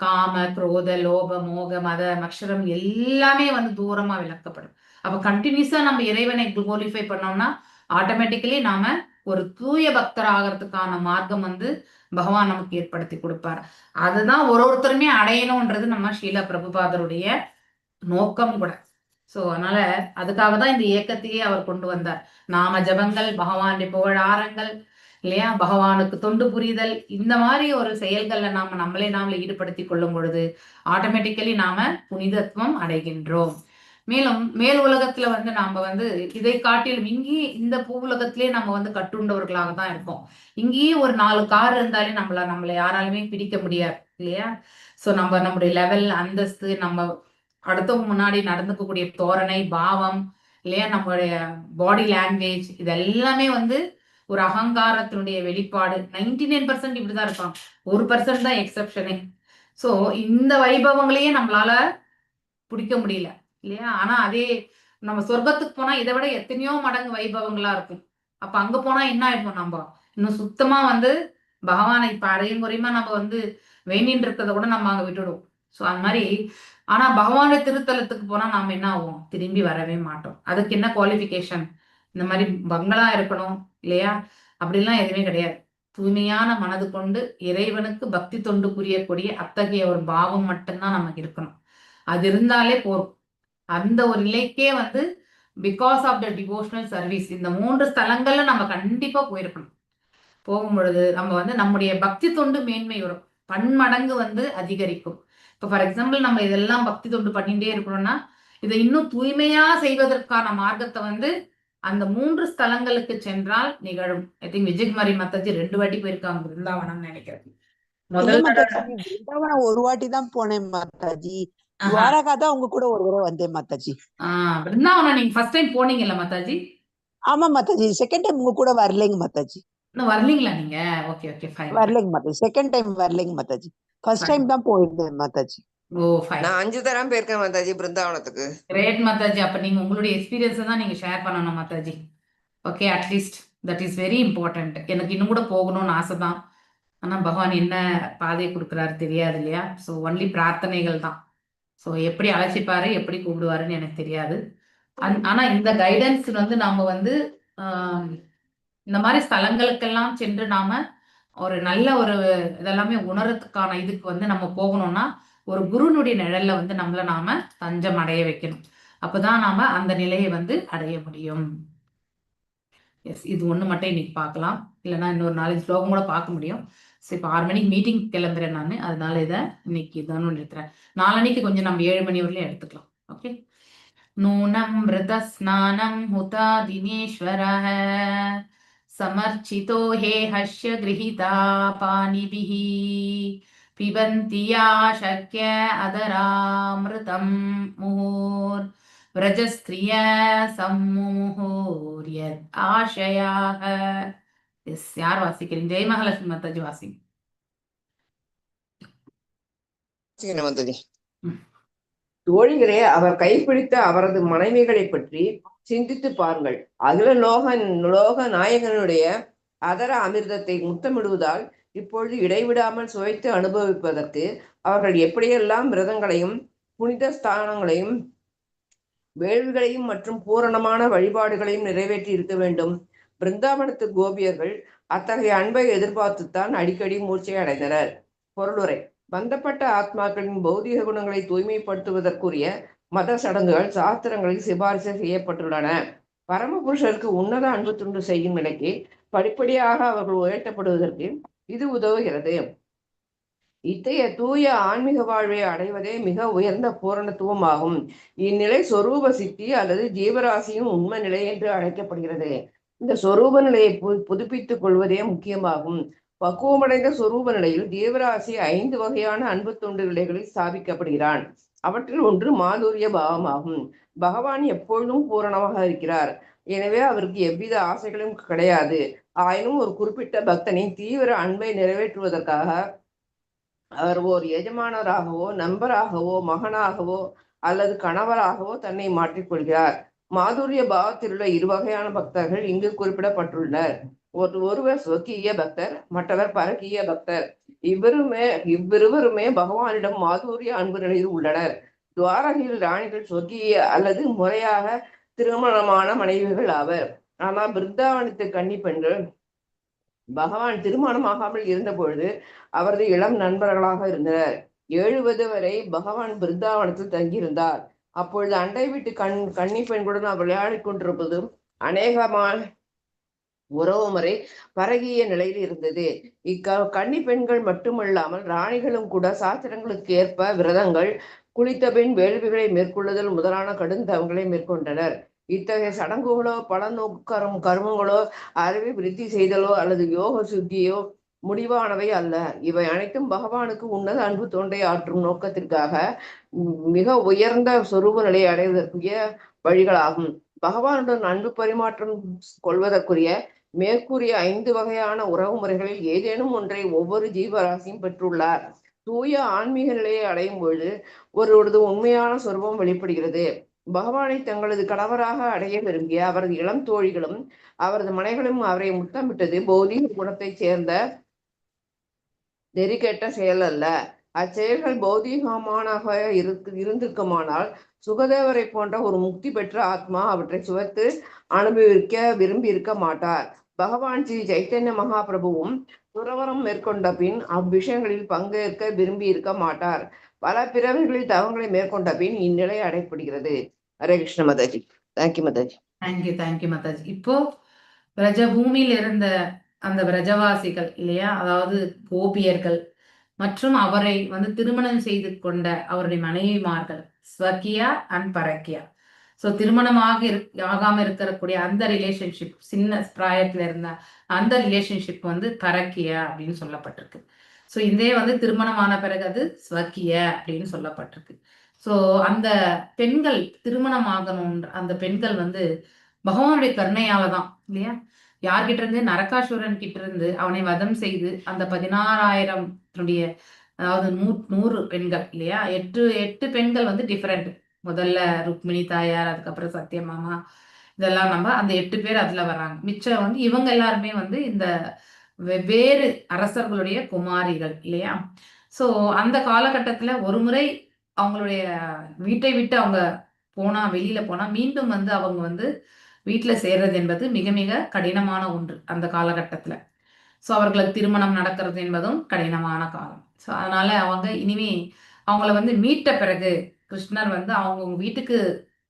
காம குரோத லோப மோக மத மக்ஷரம் எல்லாமே வந்து தூரமா விளக்கப்படும். அப்ப கண்டினியூஸா நம்ம இறைவனை குளோரிஃபை பண்ணோம்னா ஆட்டோமேட்டிக்கலி நாம ஒரு தூய பக்தர் ஆகிறதுக்கான மார்க்கம் வந்து பகவான் நமக்கு ஏற்படுத்தி கொடுப்பார். அதுதான் ஒருத்தருமே அடையணும்ன்றது நம்ம ஸ்ரீல பிரபுபாதருடைய நோக்கம் கூட. ஸோ அதனால அதுக்காக தான் இந்த இயக்கத்தையே அவர் கொண்டு வந்தார். நாம ஜபங்கள் பகவானுடைய புகழாரங்கள் இல்லையா? பகவானுக்கு தொண்டு புரிதல், இந்த மாதிரி ஒரு செயல்கள்ல நம்மளே ஈடுபடுத்திக் கொள்ளும் பொழுது ஆட்டோமேட்டிக்கலி நாம புனிதத்துவம் அடைகின்றோம். மேலும் மேல் உலகத்துல நாம இதை காட்டிலும் இங்கேயே இந்த பூ உலகத்திலே நம்ம கட்டுண்டவர்களாக தான் இருக்கோம். இங்கேயே ஒரு 4 கார் இருந்தாலே நம்மள யாராலுமே பிடிக்க முடியாது இல்லையா? சோ நம்முடைய லெவல், அந்தஸ்து, நம்ம அடுத்தவங்க முன்னாடி நடந்துக்கக்கூடிய தோரணை, பாவம் இல்லையா, நம்மளுடைய பாடி லாங்குவேஜ், இது எல்லாமே ஒரு அகங்காரத்தினுடைய வெளிப்பாடு. 99% இப்படிதான் இருப்பாங்க, 1% தான் எக்ஸெப்ஷனே. சோ இந்த வைபவங்களையே நம்மளால பிடிக்க முடியல இல்லையா? ஆனா அதே நம்ம சொர்க்கத்துக்கு போனா இதை விட எத்தனையோ மடங்கு வைபவங்களா இருக்கும். அப்ப அங்க போனா என்ன ஆயிடும், நம்ம இன்னும் சுத்தமா பகவானை இப்ப அடையும் குறையுமா நம்ம வேண்டின்னு இருக்கிறத கூட நம்ம அங்க விட்டுடுவோம். சோ அந்த மாதிரி. ஆனா பகவானுடைய திருத்தலத்துக்கு போனா நாம என்ன ஆகும், திரும்பி வரவே மாட்டோம். அதுக்கு என்ன குவாலிஃபிகேஷன், இந்த மாதிரி பங்களா இருக்கணும் இல்லையா? அப்படிலாம் எதுவுமே கிடையாது. தூய்மையான மனது கொண்டு இறைவனுக்கு பக்தி தொண்டு புரியக்கூடிய அத்தகைய ஒரு பாவம் மட்டும்தான் நமக்கு இருக்கணும். அது இருந்தாலே போதும். அந்த ஒரு நிலைக்கே because of the devotional service இந்த 3 ஸ்தலங்கள்ல நம்ம கண்டிப்பா போயிருக்கணும். போகும் பொழுது நம்ம நம்முடைய பக்தி தொண்டு மேன்மை வரும், பன்மடங்கு அதிகரிக்கும். இப்ப ஃபார் எக்ஸாம்பிள் நம்ம இதெல்லாம் பக்தி தொண்டு பண்ணிட்டே இருக்கணும்னா இதை இன்னும் தூய்மையா செய்வதற்கான மார்க்கத்தை அந்த 3 ஸ்தலங்களுக்கு சென்றால் நிகழும். ஐ திங்க் விஜயகுமாரி மாதாஜி 2 வாட்டி போயிருக்காங்க பிருந்தாவனம் நினைக்கிறேன். இல்ல முதல் மாதாஜி, பிருந்தாவனம் ஒரு வாட்டி தான் போனேன் மாதாஜி. துவாரகா தான் உங்க கூட ஒரு தடவை வந்தேன் மாதாஜி. பிருந்தாவனம் நீங்க ஃபர்ஸ்ட் டைம் போனீங்கல்ல மாதாஜி? ஆமா மாதாஜி, செகண்ட் டைம் உங்க கூட வரலைங்க மாதாஜி. இன்னும் வரலீங்களா நீங்க? Okay okay fine. வரலைங்க மாதாஜி, செகண்ட் டைம் வரலைங்க மாதாஜி. ஃபர்ஸ்ட் டைம் தான் போயிருந்தேன் மாதாஜி. ஓ ஃபைன். நான் 5 தரம் போயிருக்கேன் மாதாஜி பிருந்தாவனத்துக்கு. கிரேட் மாதாஜி. அப்ப நீங்க உங்களுடைய எக்ஸ்பீரியன்ஸ் தான் நீங்க ஷேர் பண்ணணும் Mataji. Okay, at least that is very important. எனக்கு இன்னும் கூட போகணும்னு ஆசை தான். ஆனா பகவான் என்ன பாதையை கொடுக்குறாரு தெரியாது இல்லையா? ஸோ ஒன்லி பிரார்த்தனைகள் தான். ஸோ எப்படி அழைச்சிப்பாரு, எப்படி கூப்பிடுவாருன்னு எனக்கு தெரியாது. ஆனா இந்த கைடன்ஸ் நாம இந்த மாதிரி ஸ்தலங்களுக்கெல்லாம் சென்று நாம ஒரு நல்ல ஒரு இதெல்லாமே உணர்றதுக்கான இதுக்கு நம்ம போகணும்னா ஒரு குருனுடைய நிழல்ல நம்மள நாம தஞ்சம் அடைய வைக்கணும். அப்பதான் நாம அந்த நிலையை அடைய முடியும். எஸ், இது ஒண்ணு மட்டும் இன்னைக்கு பார்க்கலாம், இல்லைன்னா இன்னொரு 4 ஸ்லோகம் கூட பார்க்க முடியும். ஸோ இப்போ 6 மணிக்கு மீட்டிங் கிளம்புறேன் நான், அதனால இதை இன்னைக்கு இதான் நிறுத்துறேன். நாளன்னைக்கு கொஞ்சம் நம்ம 7 மணி வரலையும் எடுத்துக்கலாம். ஓகே. நூனம் மிருத ஸ்நானம் ஹுதா தினேஸ்வரः समर्चितो हे हस्य गृहीता पानिभिः पिबन्ति या शक्य अदरामृतं मुहुर् व्रजस्त्रिय सम्मुहुर्यद् आशयाः. எஸ், யார் வாசிக்கிறீங்க? ஜெய மகாலட்சுமி மாதாஜி வாசிங்க. மாதாஜி. தோழிகளே, அவர் கைப்பிடித்த அவரது மனைவிகளை பற்றி சிந்தித்து பாருங்கள். லோக நாயகனுடைய அதர அமிர்தத்தை முத்தமிடுவதால் இப்பொழுது இடைவிடாமல் சுவைத்து அனுபவிப்பதற்கு அவர்கள் எப்படியெல்லாம் விரதங்களையும் புனித ஸ்தானங்களையும் வேள்விகளையும் மற்றும் பூரணமான வழிபாடுகளையும் நிறைவேற்றி இருக்க வேண்டும். பிருந்தாவனத்து கோபியர்கள் அத்தகைய அன்பை எதிர்பார்த்துத்தான் அடிக்கடி மூர்ச்சை அடைந்தனர். பொருளுரை: பந்தப்பட்ட ஆத்மாக்களின் பௌதிக குணங்களை தூய்மைப்படுத்துவதற்குரிய மத சடங்குகள் சாஸ்திரங்களில் சிபாரிசு செய்யப்பட்டுள்ளன. பரமபுருஷருக்கு உன்னத அன்பு துண்டு செய்யும் நிலைக்கு படிப்படியாக அவர்கள் உயர்த்தப்படுவதற்கு இது உதவுகிறது. இத்தகைய தூய ஆன்மீக வாழ்வை அடைவதே மிக உயர்ந்த பூரணத்துவம் ஆகும். இந்நிலை சொரூப சித்தி அல்லது ஜீவராசியும் உண்மை நிலை என்று அழைக்கப்படுகிறது. இந்த சொரூப நிலையை புதுப்பித்துக் கொள்வதே முக்கியமாகும். பக்குவமடைந்த சொரூப நிலையில் ஜீவராசி 5 வகையான அன்பு தொண்டு நிலைகளில் ஸ்தாபிக்கப்படுகிறான். அவற்றில் ஒன்று மாதுரிய பாவமாகும். பகவான் எப்பொழுதும் பூரணமாக இருக்கிறார். எனவே அவருக்கு எவ்வித ஆசைகளும் கிடையாது. ஆயினும் ஒரு குறிப்பிட்ட பக்தனின் தீவிர அன்பை நிறைவேற்றுவதற்காக அவர் ஓர் எஜமானராகவோ நண்பராகவோ மகனாகவோ அல்லது கணவராகவோ தன்னை மாற்றிக்கொள்கிறார். மாதுரிய பாவத்திலுள்ள 2 வகையான பக்தர்கள் இங்கு குறிப்பிடப்பட்டுள்ளனர். ஒருவர் ஸ்வகீய பக்தர், மற்றவர் பரகீய பக்தர். இவ்விருவருமே பகவானிடம் மாதுரிய அன்பு நிலையில் உள்ளனர். துவாரகையில் ராணிகள் ஸ்வகீய அல்லது முறையாக திருமணமான மனைவிகள் ஆவர். ஆனால் பிருந்தாவனத்து கன்னி பெண்கள் பகவான் திருமணமாகாமல் இருந்த பொழுது அவரது இளம் நண்பர்களாக இருந்தனர். 7 வரை பகவான் பிருந்தாவனத்தில் தங்கியிருந்தார். அப்பொழுது அண்டை வீட்டு கன்னி பெண்களுடன் அவர் விளையாடி கொண்டிருப்பதும் உறவுமுறை பரகிய நிலையில் இருந்தது. கன்னி பெண்கள் மட்டுமல்லாமல் ராணிகளும் கூட சாஸ்திரங்களுக்கு ஏற்ப விரதங்கள், குளித்த பின் வேள்விகளை மேற்கொள்ளுதல் முதலான கடுந்தவங்களை மேற்கொண்டனர். இத்தகைய சடங்குகளோ பல கர்மங்களோ அறிவை விருத்தி செய்தலோ அல்லது யோக சுத்தியோ முடிவானவை அல்ல. இவை அனைத்தும் பகவானுக்கு உன்னத அன்பு தொண்டை ஆற்றும் நோக்கத்திற்காக மிக உயர்ந்த சொரூப நிலையை அடைவதற்குரிய வழிகளாகும். பகவானுடன் அன்பு பரிமாற்றம் கொள்வதற்குரிய மேற்கூறிய 5 வகையான உறவு முறைகளில் ஏதேனும் ஒன்றை ஒவ்வொரு ஜீவராசியும் பெற்றுள்ளார். தூய ஆன்மீக நிலையை அடையும் பொழுது ஒருவரது உண்மையான சொரூபம் வெளிப்படுகிறது. பகவானை தங்களது கணவராக அடைய விரும்பிய அவரது இளம் தோழிகளும் அவரது மனைகளும் அவரை முத்தமிட்டது பௌதீக குணத்தைச் சேர்ந்த நெறிகெட்ட செயல் அல்ல. அச்செயல்கள் பௌதீகமானாக இருந்திருக்குமானால் சுகதேவரை போன்ற ஒரு முக்தி பெற்ற ஆத்மா அவற்றை சுவைத்து அனுபவிக்க விரும்பி இருக்க மாட்டார். பகவான் ஸ்ரீ சைத்தன்ய மகாபிரபுவும் துறவரம் மேற்கொண்ட பின் அவ்விஷயங்களில் பங்கேற்க விரும்பி இருக்க மாட்டார். பல பிறவிகளில் தவங்களை மேற்கொண்ட பின் இந்நிலை அடையப்படுகிறது. ஹரே கிருஷ்ண மாதாஜி. தேங்க்யூ மாதாஜி. தேங்க்யூ மாதாஜி. இப்போ பிரஜபூமியில் இருந்த அந்த பிரஜவாசிகள் இல்லையா, அதாவது கோபியர்கள் மற்றும் அவரை வந்து திருமணம் செய்து கொண்ட அவருடைய மனைவிமார்கள் ஸ்வக்கியா அண்ட் பரக்கியா. ஸோ திருமணமாக ஆகாம இருக்கக்கூடிய அந்த ரிலேஷன்ஷிப், சின்ன பிராயத்துல இருந்த அந்த ரிலேஷன்ஷிப் வந்து பரக்கியா அப்படின்னு சொல்லப்பட்டிருக்கு. ஸோ இதே வந்து திருமணமான பிறகு அது ஸ்வக்கிய அப்படின்னு சொல்லப்பட்டிருக்கு. ஸோ அந்த பெண்கள் திருமணம் ஆகணும்ன்ற அந்த பெண்கள் வந்து பகவானுடைய கருணையால தான் இல்லையா, யார்கிட்ட இருந்து, நரகாசுரன் கிட்ட இருந்து அவனை வதம் செய்து அந்த 16,000 அதாவது 100 பெண்கள் இல்லையா, 8 பெண்கள் வந்து டிஃபரெண்ட். முதல்ல ருக்மிணி தாயார், அதுக்கப்புறம் சத்யமாமா, இதெல்லாம் நம்ம அந்த 8 பேர் அதுல வர்றாங்க. மிச்சம் வந்து இவங்க எல்லாருமே வந்து இந்த வெவ்வேறு அரசர்களுடைய குமாரிகள் இல்லையா. ஸோ அந்த காலகட்டத்துல ஒரு முறை அவங்களுடைய வீட்டை விட்டு அவங்க வெளியில போனா மீண்டும் வந்து அவங்க வந்து வீட்டுல சேர்றது என்பது மிக மிக கடினமான ஒன்று அந்த காலகட்டத்துல. ஸோ அவர்களுக்கு திருமணம் நடக்கிறது என்பதும் கடினமான காலம். ஸோ அதனால அவங்க இனிமே அவங்கள வந்து மீட்ட பிறகு கிருஷ்ணர் வந்து அவங்க வீட்டுக்கு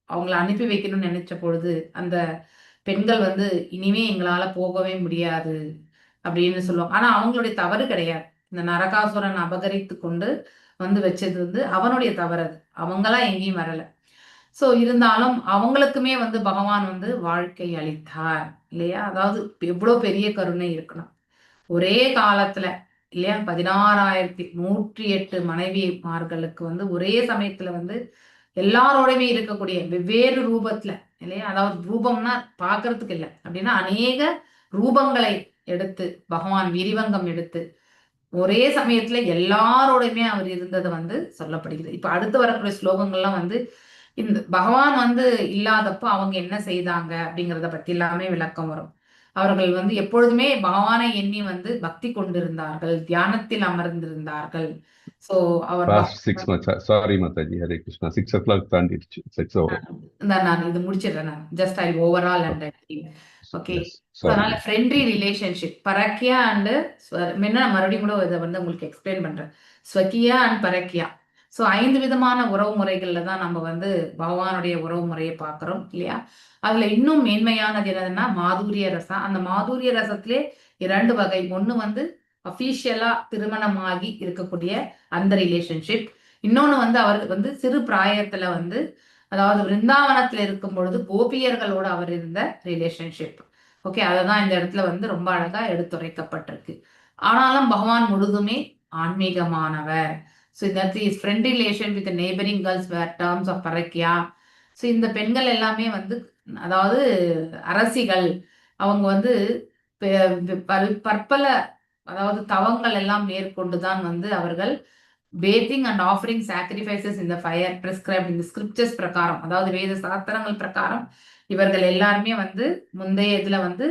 அவங்கள அனுப்பி வைக்கணும்னு நினைச்ச பொழுது அந்த பெண்கள் வந்து இனிமே எங்களால போகவே முடியாது அப்படின்னு சொல்லுவாங்க. ஆனா அவங்களுடைய தவறு கிடையாது. இந்த நரகாசுரன் அபகரித்து கொண்டு வந்து வச்சது வந்து அவனுடைய தவறு. அது அவங்களா எங்கேயும் வரல. ஸோ இருந்தாலும் அவங்களுக்குமே வந்து பகவான் வந்து வாழ்க்கை அளித்தார் இல்லையா. அதாவது எவ்வளோ பெரிய கருணை இருக்கணும். ஒரே காலத்துல இல்லையா 16,108 மனைவிமார்களுக்கு வந்து ஒரே சமயத்துல வந்து எல்லாரோடையுமே இருக்கக்கூடிய வெவ்வேறு ரூபத்துல இல்லையா, அதாவது ரூபம்னா பாக்குறதுக்கு இல்லை அப்படின்னா அநேக ரூபங்களை எடுத்து பகவான் விரிவங்கம் எடுத்து ஒரே சமயத்துல எல்லாரோடையுமே அவர் இருந்தது வந்து சொல்லப்படுகிறது. இப்ப அடுத்து வரக்கூடிய ஸ்லோகங்கள்லாம் வந்து இந்த பகவான் வந்து இல்லாதப்போ அவங்க என்ன செய்தாங்க அப்படிங்கிறத பத்தி எல்லாமே விளக்கம் வரும். அவர்கள் வந்து எப்பொழுதுமே பகவானை எண்ணி வந்து பக்தி கொண்டிருந்தார்கள், தியானத்தில் அமர்ந்திருந்தார்கள். சோ அவர் சாரி மாதாஜி, ஹரே கிருஷ்ணா. 6 o'clock தாண்டிடுச்சு. நான் இது முடிச்சிடுறேன். நான் just I overall and okay. அதனால ஃப்ரெண்ட்லி ரிலேஷன்ஷிப் பரக்கியா அண்ட் மறுபடியும் கூட இதை வந்து உங்களுக்கு எக்ஸ்பிளைன் பண்றேன். ஸ்வக்கியா அண்ட் பரக்கியா. ஸோ 5 விதமான உறவு முறைகள்ல தான் நம்ம வந்து பகவானுடைய உறவு முறையை பார்க்கிறோம் இல்லையா. அதுல இன்னும் மேன்மையானது என்னதுன்னா மாதுரிய ரசம். அந்த மாதுரிய ரசத்திலே 2 வகை. ஒண்ணு வந்து அபிஷியலா திருமணமாகி இருக்கக்கூடிய அந்த ரிலேஷன்ஷிப். இன்னொன்னு வந்து அவர் வந்து சிறு பிராயத்துல வந்து, அதாவது விருந்தாவனத்துல இருக்கும் பொழுது கோபியர்களோட அவர் இருந்த ரிலேஷன்ஷிப். ஓகே, அததான் இந்த இடத்துல வந்து ரொம்ப அழகா எடுத்துரைக்கப்பட்டிருக்கு. ஆனாலும் பகவான் முழுதுமே ஆன்மீகமானவர். So that is friend relation with the neighboring girls were terms of parakya. So இந்த பெண்கள் எல்லாமே வந்து அதாவது அரசிகள். அவங்க வந்து பற்பல அதாவது தவங்கள் எல்லாம் மேற்கொண்டுதான் வந்து அவர்கள் bathing and offering sacrifices in the fire prescribed in the scriptures பிரகாரம், அதாவது வேத சாஸ்திரங்கள் பிரகாரம் இவர்கள் எல்லாருமே வந்து முந்தைய இதுல வந்து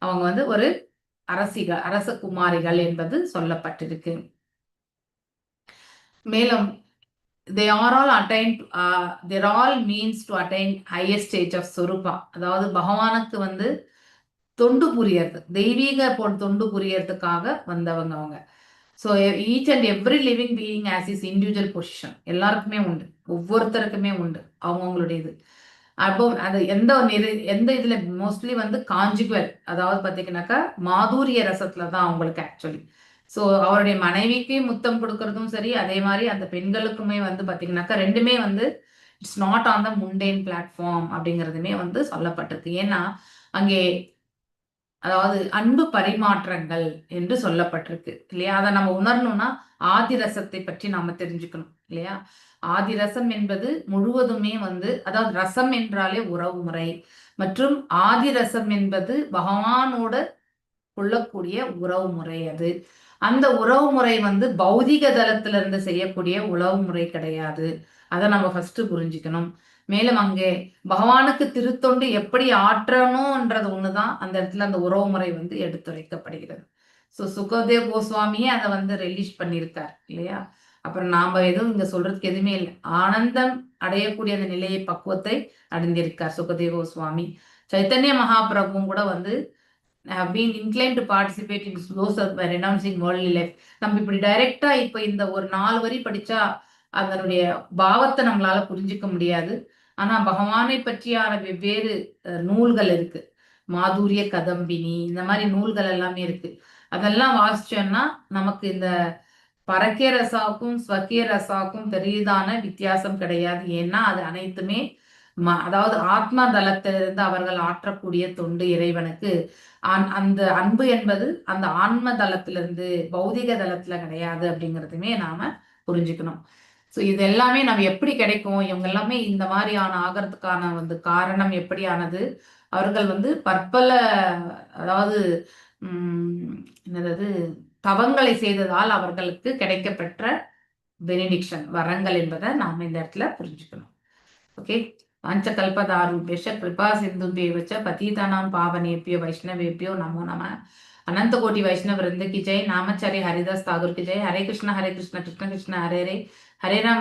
அவங்க வந்து ஒரு அரச குமாரிகள் என்பது சொல்லப்பட்டிருக்கு. மேலும் they are all attained, they're all means to attain highest stage of Swarupa. அதாவது பகவானுக்கு வந்து தொண்டு புரியறது, தெய்வீக தொண்டு புரியறதுக்காக வந்தவங்க அவங்க. So each and every living being as is individual position. எல்லாருக்குமே உண்டு, ஒவ்வொருத்தருக்குமே உண்டு அவங்கவுங்களுடைய இது. அப்போ அது எந்த இதுல மோஸ்ட்லி வந்து காஞ்சுகுவல், அதாவது பாத்தீங்கன்னாக்கா மாதுரிய ரசத்துல தான் அவங்களுக்கு ஆக்சுவலி. ஸோ அவருடைய மனைவிக்கு முத்தம் கொடுக்கறதும் சரி, அதே மாதிரி அந்த பெண்களுக்குமே வந்து பாத்தீங்கன்னாக்கா ரெண்டுமே வந்து it's not on the mundane platform அப்படிங்கிறதுமே வந்து சொல்லப்பட்டிருக்கு. ஏன்னா அங்கே அதாவது அன்பு பரிமாற்றங்கள் என்று சொல்லப்பட்டிருக்கு இல்லையா? அதை நம்ம உணரணும்னா ஆதிரசத்தை பற்றி நாம தெரிஞ்சுக்கணும் இல்லையா? ஆதிரசம் என்பது முழுவதுமே வந்து, அதாவது ரசம் என்றாலே உறவு முறை, மற்றும் ஆதிரசம் என்பது பகவானோட கொள்ளக்கூடிய உறவு முறை. அது அந்த உறவு முறை வந்து பௌதிக தளத்துல இருந்து செய்யக்கூடிய உறவு முறை கிடையாது. அதை நம்ம ஃபர்ஸ்ட் புரிஞ்சுக்கணும். மேலும் அங்கே பகவானுக்கு திருத்தொண்டு எப்படி ஆற்றணும்ன்றது ஒண்ணுதான் அந்த இடத்துல அந்த உறவு முறை வந்து எடுத்துரைக்கப்படுகிறது. ஸோ சுகதேவ் கோஸ்வாமியே அதை வந்து ரிலீஸ் பண்ணியிருக்கார் இல்லையா? அப்புறம் நாம எதுவும் இங்க சொல்றதுக்கு எதுவுமே இல்லை. ஆனந்தம் அடையக்கூடிய அந்த நிலையை பக்குவத்தை அடைந்திருக்கார் சுகதேவ கோஸ்வாமி. சைத்தன்ய மகாபிரபுவும் கூட வந்து have been inclined to participate in those by renouncing worldly life. நம்ம இப்படி டைரக்டா இப்ப இந்த ஒரு 4 வரி படிச்சா அதனுடைய பாவத்தை நம்மளால புரிஞ்சுக்க முடியாது. ஆனா பகவானை பற்றியான வெவ்வேறு நூல்கள் இருக்கு. மாதுரிய கதம்பினி, இந்த மாதிரி நூல்கள் எல்லாமே இருக்கு. அதெல்லாம் வாசிச்சோம்னா நமக்கு இந்த பரக்கிய ரசாவுக்கும் ஸ்வக்கிய ரசாவுக்கும் பெரிதான வித்தியாசம் கிடையாது. ஏன்னா அது அனைத்துமே அதாவது ஆத்ம தளத்திலிருந்து அவர்கள் ஆற்றக்கூடிய தொண்டு இறைவனுக்கு. அந்த அன்பு என்பது அந்த ஆன்ம தளத்திலிருந்து பௌதிக தளத்துல கிடையாது அப்படிங்கிறதுமே நாம புரிஞ்சுக்கணும். ஸோ இது எல்லாமே நம்ம எப்படி கிடைக்கும்? இவங்க எல்லாமே இந்த மாதிரியான ஆகிறதுக்கான வந்து காரணம் எப்படியானது? அவர்கள் வந்து பற்பல, அதாவது என்னது தவங்களை செய்ததால் அவர்களுக்கு கிடைக்கப்பெற்ற பெனிடிக்ஷன் வரங்கள் என்பதை நாம இந்த இடத்துல புரிஞ்சுக்கணும். ஓகே. பஞ்சகல்பதாருபேஷ கிருபா சிந்துபேவச்ச பதீதானாம் பாவனேபியோ வைஷ்ணவேபியோ நமோ நம. अनंत कोटि वैष्णव वृंद की जय. नामाचार्य हरिदास ठाकुर की जय. हरे कृष्ण कृष्ण कृष्ण हरे हरे, हरे राम